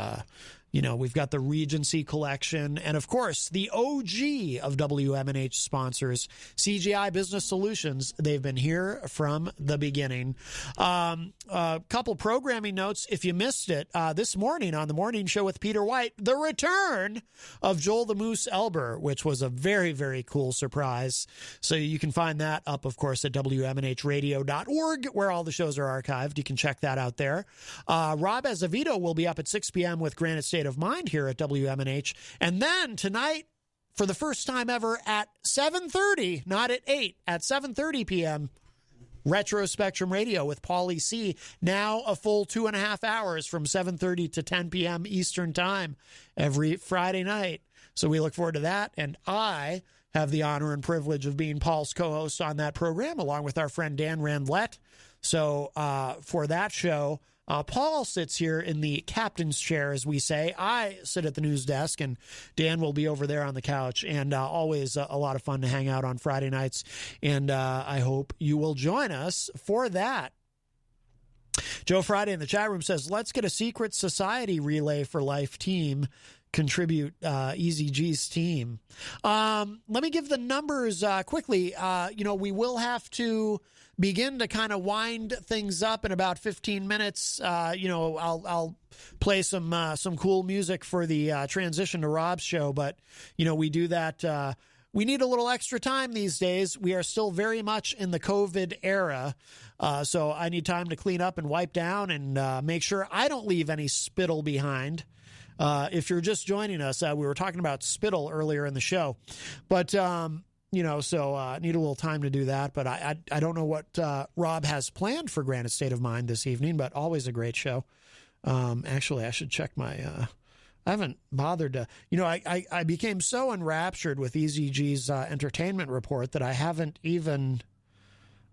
you know, we've got the Regency Collection. And, of course, the OG of WMNH sponsors, CGI Business Solutions. They've been here from the beginning. A couple programming notes. If you missed it, this morning on the morning show with Peter White, the return of Joel the Moose Elber, which was a very, very cool surprise. So you can find that up, of course, at WMNHradio.org, where all the shows are archived. You can check that out there. Rob Azevedo will be up at 6 p.m. with Granite State of Mind here at WMNH. And then tonight, for the first time ever, at 7:30, not at 8, at 7:30 p.m., Retro Spectrum Radio with Paulie C. Now a full 2.5 hours from 7:30 to 10 p.m. Eastern Time every Friday night. So we look forward to that. And I have the honor and privilege of being Paul's co-host on that program, along with our friend Dan Randlett. So for that show, Paul sits here in the captain's chair, as we say. I sit at the news desk, and Dan will be over there on the couch. And always a lot of fun to hang out on Friday nights. And I hope you will join us for that. Joe Friday in the chat room says, let's get a secret society relay for life team. Contribute Eazy-G's team. Let me give the numbers quickly. We will have to begin to kind of wind things up in about 15 minutes. I'll play some cool music for the transition to Rob's show, but we do that. We need a little extra time these days. We are still very much in the COVID era, so I need time to clean up and wipe down and make sure I don't leave any spittle behind. If you're just joining us, we were talking about spittle earlier in the show, but need a little time to do that. But I don't know what Rob has planned for Granite State of Mind this evening, but always a great show. Actually, I should check my. I haven't bothered to. I became so enraptured with Eazy-G's entertainment report that I haven't even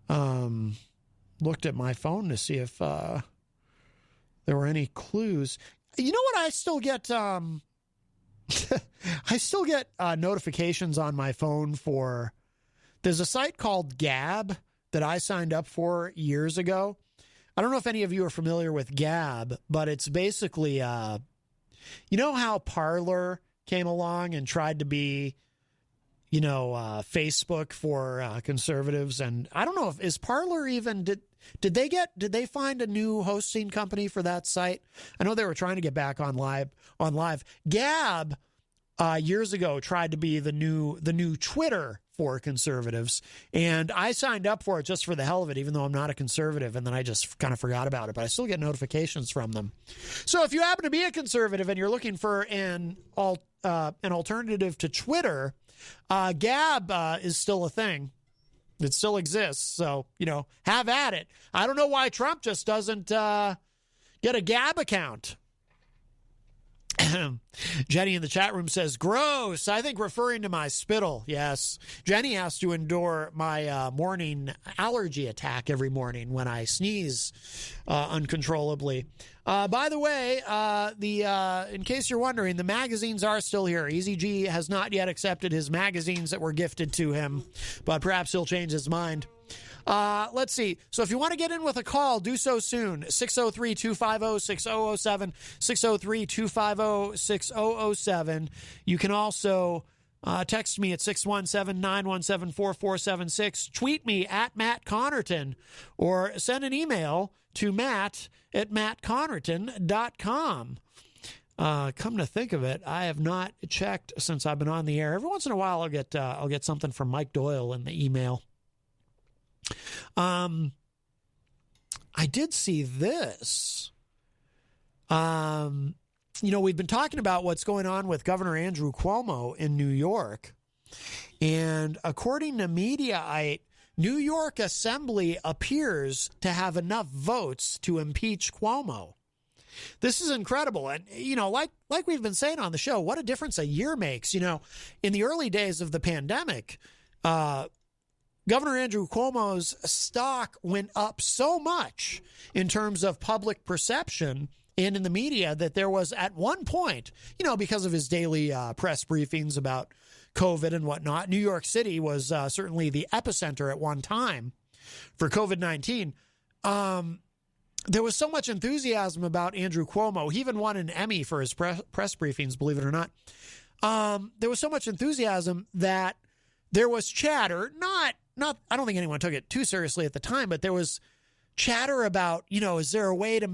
looked at my phone to see if there were any clues. You know what? I still get notifications on my phone for. There's a site called Gab that I signed up for years ago. I don't know if any of you are familiar with Gab, but it's basically, you know how Parler came along and tried to be, Facebook for conservatives, and I don't know if is Parler even did they find a new hosting company for that site? I know they were trying to get back on live. Gab years ago tried to be the new Twitter for conservatives, and I signed up for it just for the hell of it, even though I'm not a conservative, and then I just kind of forgot about it, but I still get notifications from them. So if you happen to be a conservative and you're looking for an alternative to Twitter, Gab is still a thing. It still exists. So, have at it. I don't know why Trump just doesn't get a Gab account. Jenny in the chat room says, gross. I think referring to my spittle. Yes. Jenny has to endure my morning allergy attack every morning when I sneeze uncontrollably. By the way, in case you're wondering, the magazines are still here. Eazy-G has not yet accepted his magazines that were gifted to him, but perhaps he'll change his mind. Let's see. So if you want to get in with a call, do so soon. 603-250-6007, 603-250-6007. You can also text me at 617-917-4476. Tweet me at Matt Connarton, or send an email to matt@mattconnerton.com. Come to think of it, I have not checked since I've been on the air. Every once in a while, I'll get something from Mike Doyle in the email. I did see this. We've been talking about what's going on with Governor Andrew Cuomo in New York. And according to Mediaite, New York Assembly appears to have enough votes to impeach Cuomo. This is incredible. And, like we've been saying on the show, what a difference a year makes. In the early days of the pandemic, Governor Andrew Cuomo's stock went up so much in terms of public perception and in the media that there was at one point, because of his daily press briefings about COVID and whatnot, New York City was certainly the epicenter at one time for COVID-19. There was so much enthusiasm about Andrew Cuomo. He even won an Emmy for his press briefings, believe it or not. There was so much enthusiasm that there was chatter, not I don't think anyone took it too seriously at the time, but there was chatter about, is there a way to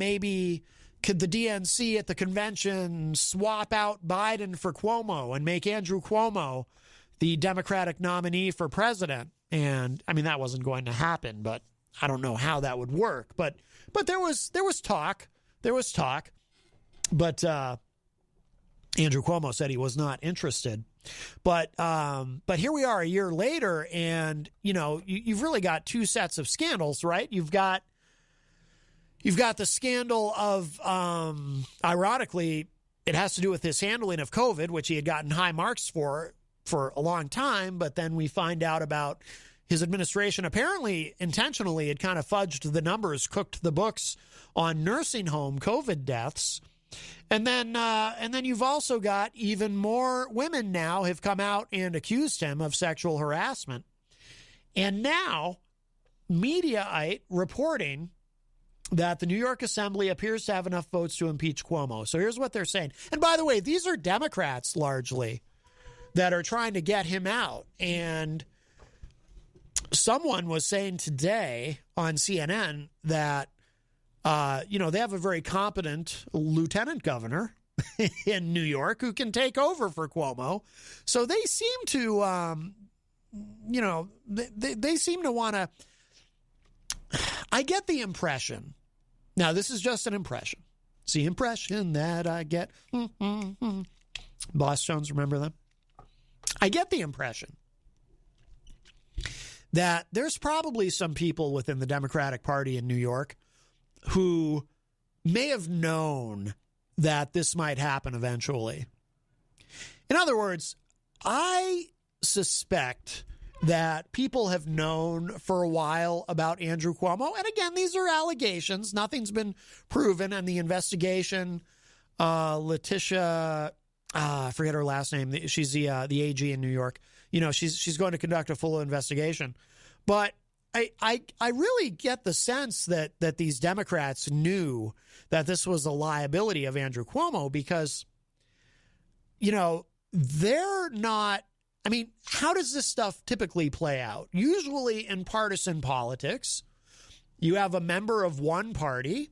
could the DNC at the convention swap out Biden for Cuomo and make Andrew Cuomo the Democratic nominee for president? And I mean, that wasn't going to happen, but I don't know how that would work. But there was talk. But Andrew Cuomo said he was not interested. But here we are a year later, and you've really got two sets of scandals, right? You've got the scandal of, ironically, it has to do with his handling of COVID, which he had gotten high marks for a long time. But then we find out about his administration apparently intentionally had kind of fudged the numbers, cooked the books on nursing home COVID deaths. And then you've also got even more women now have come out and accused him of sexual harassment. And now Mediaite reporting that the New York Assembly appears to have enough votes to impeach Cuomo. So here's what they're saying. And by the way, these are Democrats largely that are trying to get him out. And someone was saying today on CNN that, they have a very competent lieutenant governor in New York who can take over for Cuomo. So they seem to, they seem to want to, I get the impression. Now, this is just an impression. It's the impression that I get. Boss Jones, remember them? I get the impression that there's probably some people within the Democratic Party in New York who may have known that this might happen eventually. In other words, I suspect that people have known for a while about Andrew Cuomo. And again, these are allegations. Nothing's been proven. And the investigation, Letitia, I forget her last name. She's the AG in New York. She's going to conduct a full investigation. But I really get the sense that these Democrats knew that this was a liability of Andrew Cuomo because, they're not. I mean, how does this stuff typically play out? Usually in partisan politics, you have a member of one party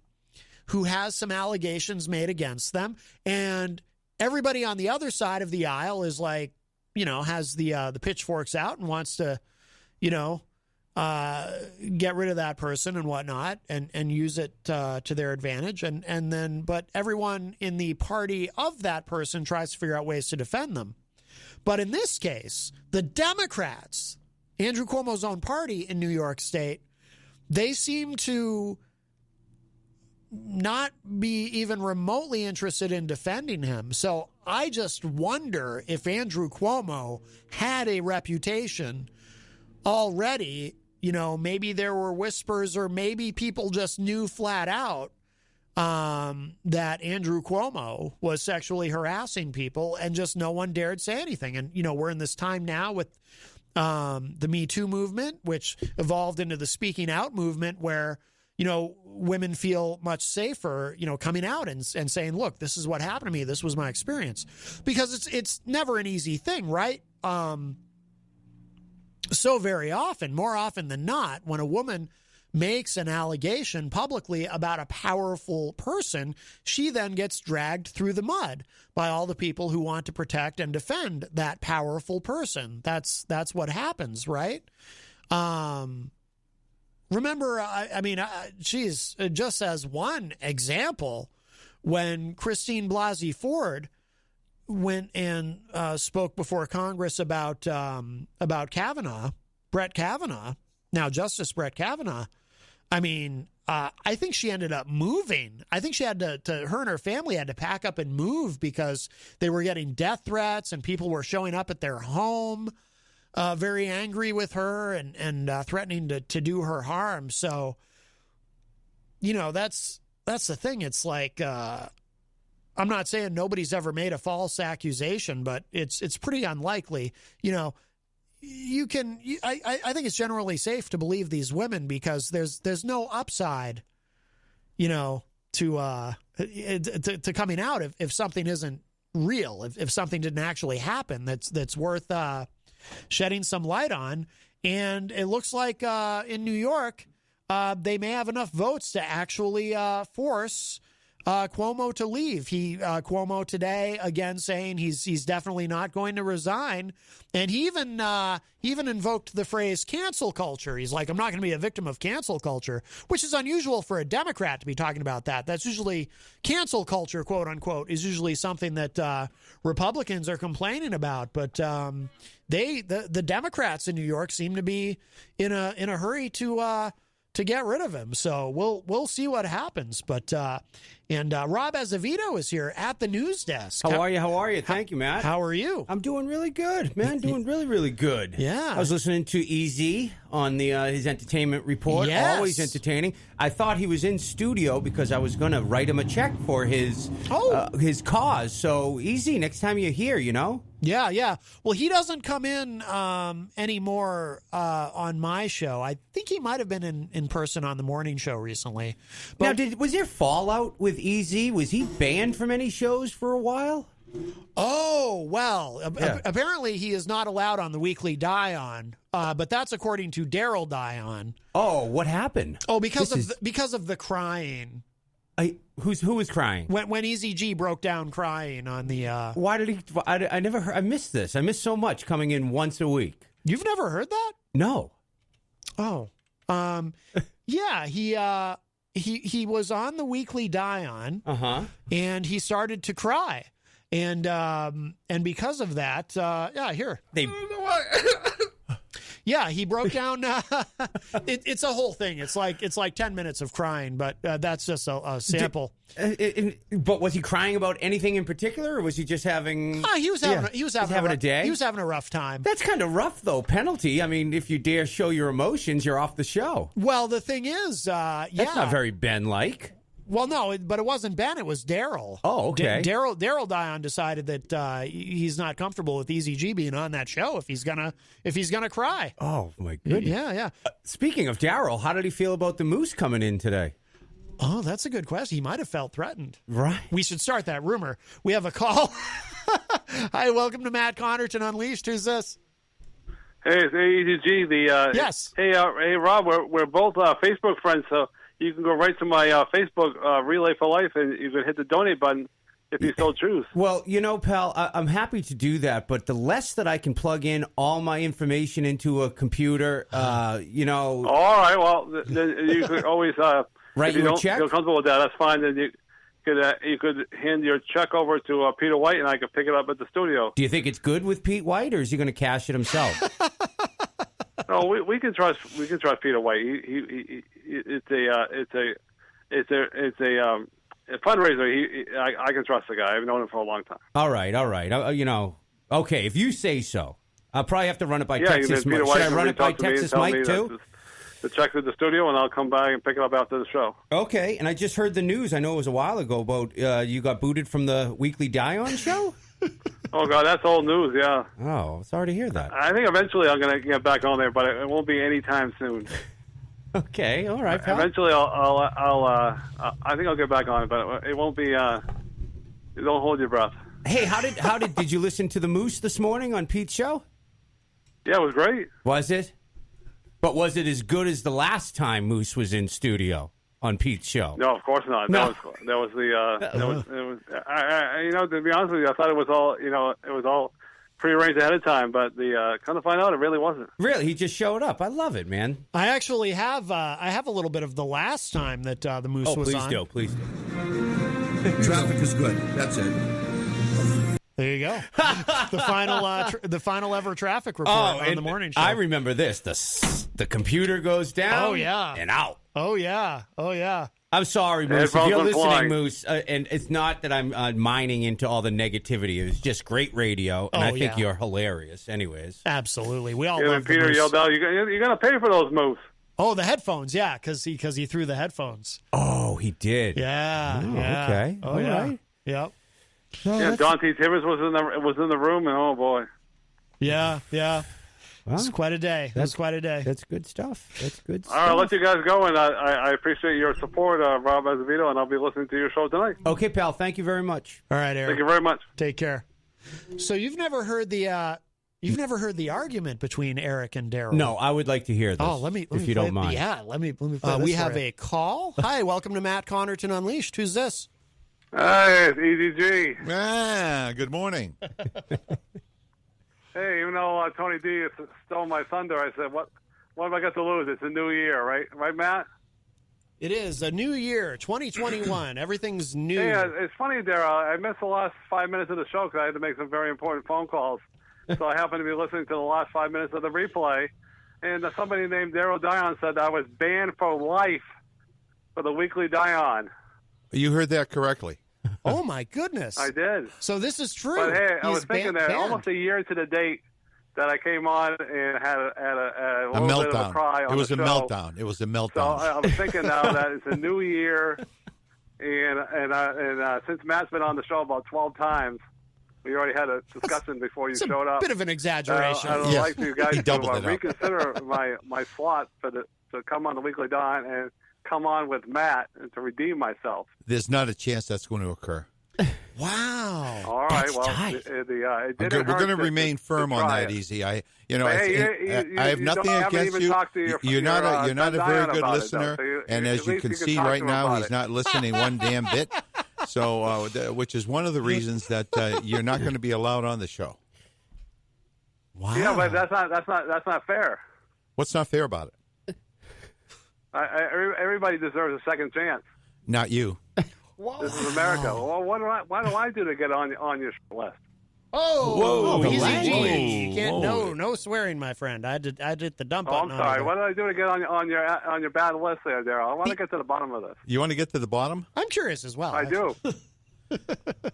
who has some allegations made against them, and everybody on the other side of the aisle is like, has the pitchforks out and wants to, get rid of that person and whatnot and use it to their advantage. But everyone in the party of that person tries to figure out ways to defend them. But in this case, the Democrats, Andrew Cuomo's own party in New York State, they seem to not be even remotely interested in defending him. So I just wonder if Andrew Cuomo had a reputation already. Maybe there were whispers, or maybe people just knew flat out that Andrew Cuomo was sexually harassing people, and just no one dared say anything. And, we're in this time now with the Me Too movement, which evolved into the Speaking Out movement, where, women feel much safer, coming out and saying, look, this is what happened to me. This was my experience. Because it's never an easy thing, right? So very often, more often than not, when a woman makes an allegation publicly about a powerful person, she then gets dragged through the mud by all the people who want to protect and defend that powerful person. That's what happens, right? Remember, she's just as one example, when Christine Blasey Ford went and spoke before Congress about Brett Kavanaugh, now Justice Brett Kavanaugh. I think she ended up moving. I think she had her and her family had to pack up and move because they were getting death threats and people were showing up at their home, very angry with her and threatening to do her harm. So, that's the thing. It's like, I'm not saying nobody's ever made a false accusation, but it's pretty unlikely. I think it's generally safe to believe these women because there's no upside, to coming out if something isn't real, if something didn't actually happen that's worth shedding some light on. And it looks like in New York, they may have enough votes to actually force Cuomo to leave. Cuomo today again saying he's definitely not going to resign, and he even invoked the phrase cancel culture. He's like, I'm not going to be a victim of cancel culture, which is unusual for a Democrat to be talking about that. That's usually cancel culture, quote unquote, is usually something that Republicans are complaining about. But the Democrats in New York seem to be in a hurry to get rid of him. So we'll see what happens. But And Rob Azevedo is here at the news desk. How are you? Thank you, Matt. How are you? I'm doing really good, man. Doing really, really good. Yeah. I was listening to Eazy on the his entertainment report. Yes. Always entertaining. I thought he was in studio because I was going to write him a check for his cause. So, Eazy, next time you're here, you know? Yeah. Well, he doesn't come in anymore on my show. I think he might have been in person on the morning show recently. But Now, was there fallout with Eazy? Was he banned from any shows for a while? Oh, well, apparently he is not allowed on the weekly Die-On, but that's according to Daryl Die-On. Oh, what happened? Oh, because of the crying. Who was crying? When Eazy-G broke down crying on the... Why did he... I never heard... I missed this. I missed so much coming in once a week. You've never heard that? No. Oh. Yeah, he was on the weekly Die-On, and he started to cry. And because of that, here. Yeah, he broke down. It's a whole thing. It's like 10 minutes of crying, but that's just a sample. But was he crying about anything in particular, or was he just having? He was having a day. He was having a rough time. That's kind of rough, though. Penalty. I mean, if you dare show your emotions, you're off the show. Well, the thing is, that's not very Ben-like. Well, no, but it wasn't Ben. It was Daryl. Oh, okay. Daryl Dion decided that he's not comfortable with Eazy-G being on that show if he's gonna cry. Oh my goodness. Yeah. Speaking of Daryl, how did he feel about the Moose coming in today? Oh, that's a good question. He might have felt threatened. Right. We should start that rumor. We have a call. Hi, welcome to Matt Connarton Unleashed. Who's this? Hey, it's Eazy-G. Yes. Hey, Rob. We're both Facebook friends, so you can go right to my Facebook Relay for Life, and you can hit the donate button if you so choose. Well, you know, pal, I'm happy to do that, but the less that I can plug in all my information into a computer, you know. All right. Well, then you could always write if you you a don't check. feel comfortable with that, that's fine. Then you could hand your check over to Peter White, and I could pick it up at the studio. Do you think it's good with Pete White, or is he going to cash it himself? No, we can trust Peter White. It's a fundraiser. I can trust the guy. I've known him for a long time. All right. You know, okay, if you say so. I'll probably have to run it by Texas Mike. Should I run it by Texas Mike too? The check's at the studio, and I'll come by and pick it up after the show. Okay, and I just heard the news. I know it was a while ago about you got booted from the weekly Die-On show. Oh, God, that's old news, yeah. Oh, sorry to hear that. I think eventually I'm going to get back on there, but it won't be any time soon. Okay, all right, pal. Eventually I think I'll get back on it, but it won't be, don't hold your breath. Hey, did you listen to the Moose this morning on Pete's show? Yeah, it was great. Was it? But was it as good as the last time Moose was in studio on Pete's show? No, of course not. No. That was you know, to be honest with you, I thought it was all prearranged ahead of time, but come to find out, it really wasn't. Really, he just showed up. I love it, man. I actually have a little bit of the last time that the Moose was on. Please do. Traffic is good. That's it. There you go. The final ever traffic report on the morning show. I remember this. The computer goes down. Oh yeah, and out. Oh yeah. I'm sorry, Moose. If you're listening, Moose, and it's not that I'm mining into all the negativity. It was just great radio, and I think you're hilarious. Anyways, absolutely, we all love Peter yelled out, "You're gonna pay for those moves." Oh, the headphones, yeah, because he threw the headphones. Oh, he did. Yeah. Okay. Oh, all yeah. right. Yep. Dante Tibbers was in the room, and oh boy. Yeah. Well, it's quite a day. That's quite a day. That's good stuff. All right, I'll let you guys go, and I appreciate your support, Rob Azevedo, and I'll be listening to your show tonight. Okay, pal. Thank you very much. All right, Eric. Thank you very much. Take care. So you've never heard the argument between Eric and Daryl? No, I would like to hear this. Oh, let me if you don't mind. Yeah, let me play this we have a call. Hi, welcome to Matt Connarton Unleashed. Who's this? Hey, it's Eazy-G. Good morning. Hey, even though Tony D stole my thunder, I said, what have I got to lose? It's a new year, right? Right, Matt? It is a new year, 2021. Everything's new. Hey, it's funny, Daryl. I missed the last 5 minutes of the show because I had to make some very important phone calls. So I happened to be listening to the last 5 minutes of the replay, and somebody named Daryl Dion said I was banned for life for the weekly Die-On. You heard that correctly. Oh, my goodness. I did. So this is true. But, hey, I He's was thinking that banned. almost a year to the date that I came on and had a little meltdown. bit of a cry on It was the a show. meltdown. It was a So meltdown. I was thinking now that it's a new year, and since Matt's been on the show about 12 times, we already had a discussion before you showed up. Bit of an exaggeration. I would Yes. like for you guys He doubled to it up. reconsider my slot to come on the Weekly Dawn and come on with Matt and to redeem myself. There's not a chance that's going to occur. Wow. All right. That's well, tight. it We're didn't going to hurt remain firm on try that, it. Easy. I have you nothing haven't against even you. talked to You're not a son very Diane good about it, listener, though, so and at as you least can can see talk right to him now, about he's it. not listening one damn bit. So, which is one of the reasons that you're not going to be allowed on the show. Wow. Yeah, but that's not fair. What's not fair about it? Everybody deserves a second chance. Not you. This is America. Well, why do I do to get on your list? Oh, Whoa, Eazy-G. whoa, You can't, whoa. no swearing, my friend. I did the dump Oh, I'm button. sorry. on What did I do to get on your bad list there, Daryl? I want to get to the bottom of this. You want to get to the bottom? I'm curious as well. I do.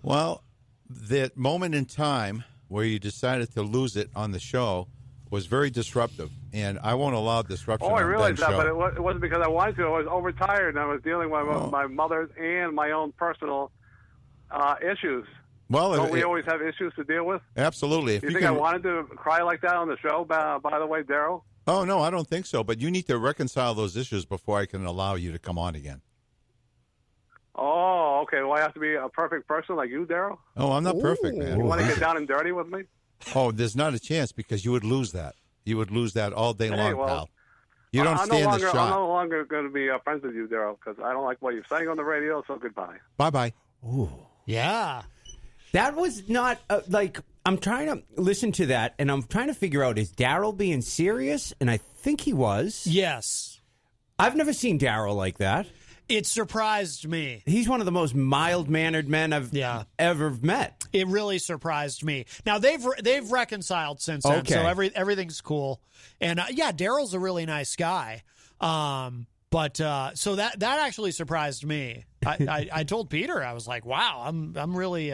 Well, that moment in time where you decided to lose it on the show was very disruptive, and I won't allow disruption Oh, I on realized Ben's that, show. but it wasn't because I wanted to. I was overtired, and I was dealing with my mother's and my own personal issues. Well, Don't we always have issues to deal with? absolutely. If You you think I can, wanted to cry like that on the show, by the way, Daryl? oh no, I don't think so. But you need to reconcile those issues before I can allow you to come on again. Oh, okay. Well, I have to be a perfect person like you, Daryl? Oh, I'm not perfect, man. You want to get down and dirty with me? Oh, there's not a chance because you would lose that. You would lose that all day long, well, pal. You don't I'm stand the I'm shot. no longer going to be friends with you, Daryl, because I don't like what you're saying on the radio, so goodbye. Bye-bye. Ooh. Yeah. That was not I'm trying to listen to that, and I'm trying to figure out, is Daryl being serious? And I think he was. Yes. I've never seen Daryl like that. It surprised me. He's one of the most mild-mannered men I've ever met. It really surprised me. Now they've reconciled since then, so everything's cool. And Daryl's a really nice guy. But so that actually surprised me. I told Peter, I was like, wow, I'm really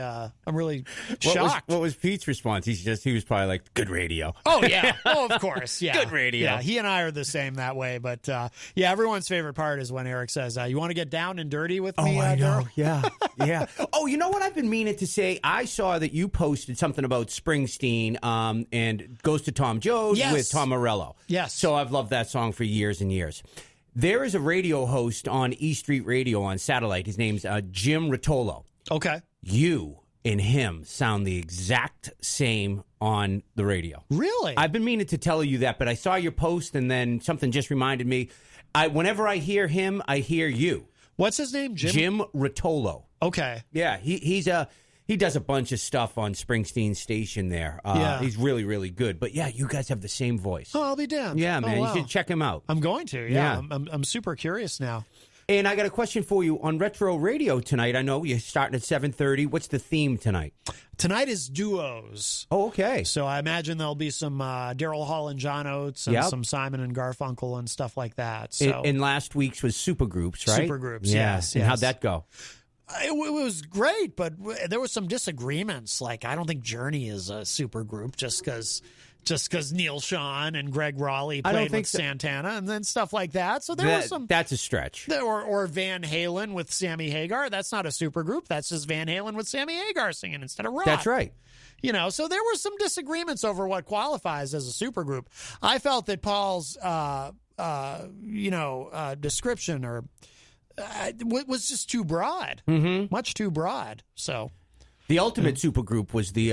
shocked. What was Pete's response? He was probably like, good radio. Oh yeah. Oh, of course. Yeah. Good radio. Yeah. He and I are the same that way. But everyone's favorite part is when Eric says, "You want to get down and dirty with me?" Oh, I know. Daryl?" Yeah. Oh, you know what I've been meaning to say? I saw that you posted something about Springsteen and Goes to Tom Jones with Tom Morello. Yes. So I've loved that song for years and years. There is a radio host on E Street Radio on satellite. His name's Jim Rotolo. Okay. You and him sound the exact same on the radio. Really? I've been meaning to tell you that, but I saw your post and then something just reminded me. Whenever I hear him, I hear you. What's his name? Jim Rotolo. Okay. Yeah, he does a bunch of stuff on Springsteen's station there. He's really, really good. But yeah, you guys have the same voice. Oh, I'll be damned. Yeah, man, Oh, wow. you should check him out. I'm going to. Yeah. I'm super curious now. And I got a question for you on Retro Radio tonight. I know you're starting at 7:30. What's the theme tonight? Tonight is duos. Oh, okay. So I imagine there'll be some Daryl Hall and John Oates and some Simon and Garfunkel and stuff like that. So And last week's was supergroups, right? Supergroups, yeah. yes. And how'd that go? It was great, but there was some disagreements. Like, I don't think Journey is a supergroup just because Neil Schon and Greg Raleigh played with Santana and then stuff like that. So there was some. That's a stretch. Or Van Halen with Sammy Hagar. That's not a supergroup. That's just Van Halen with Sammy Hagar singing instead of rock. That's right. You know, so there were some disagreements over what qualifies as a supergroup. I felt that Paul's, description or was just too broad, much too broad. So, the ultimate supergroup was the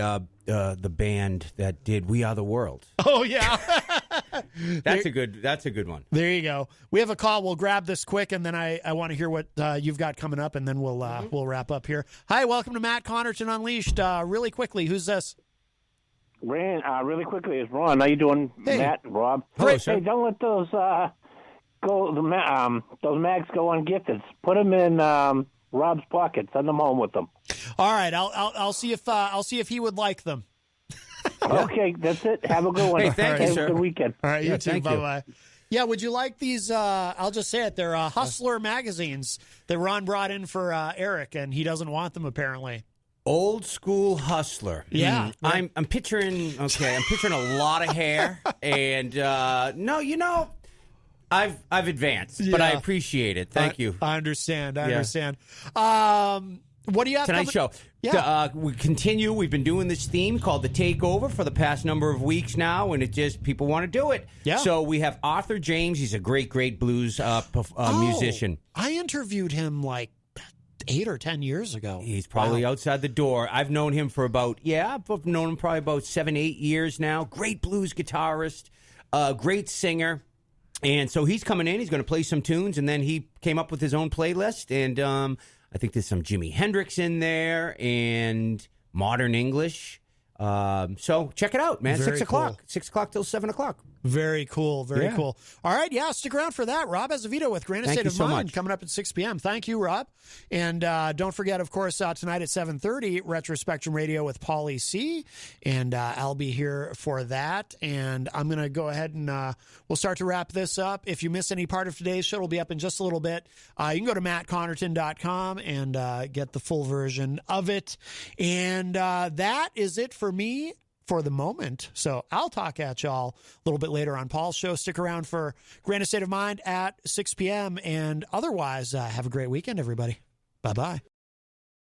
band that did "We Are the World." Oh yeah, that's a good one. There you go. We have a call. We'll grab this quick, and then I want to hear what you've got coming up, and then we'll wrap up here. Hi, welcome to Matt Connarton Unleashed. Really quickly, who's this? Ran, really quickly, it's Ron. How you doing, Matt and Rob? Hello, sir. Hey, don't let those those mags go ungifted. Put them in Rob's pocket. Send them home with them. All right, I'll see if he would like them. Okay, that's it. Have a good one. Hey, thank you, sir. Have a good weekend. All right, you too. Bye bye. Yeah, would you like these? I'll just say it. They're Hustler magazines that Ron brought in for Eric, and he doesn't want them apparently. Old school Hustler. Yeah, I'm picturing. Okay, I'm picturing a lot of hair, and no, I've advanced, but I appreciate it. Thank you. I understand. I understand. What do you have? Tonight's show. Yeah. We continue. We've been doing this theme called The Takeover for the past number of weeks now, and it just, people want to do it. Yeah. So we have Arthur James. He's a great blues musician. I interviewed him like 8 or 10 years ago. He's probably outside the door. I've known him for about 7, 8 years now. Great blues guitarist, great singer. And so he's coming in. He's going to play some tunes, and then he came up with his own playlist, and I think there's some Jimi Hendrix in there and modern English. So check it out, man. Very 6 o'clock. cool. 6 o'clock till 7 o'clock. Very cool. Very cool. All right. Yeah, stick around for that. Rob Azevedo with Granite State of Mind coming up at 6 p.m. Thank you, Rob. And don't forget, of course, tonight at 7:30, Retro Spectrum Radio with Paulie C. And I'll be here for that. And I'm going to go ahead and we'll start to wrap this up. If you missed any part of today's show, it'll be up in just a little bit. You can go to mattconnerton.com and get the full version of it. And that is it for me for the moment. So I'll talk at y'all a little bit later on Paul's show. Stick around for Granite State of Mind at 6 p.m. And otherwise, have a great weekend, everybody. Bye-bye.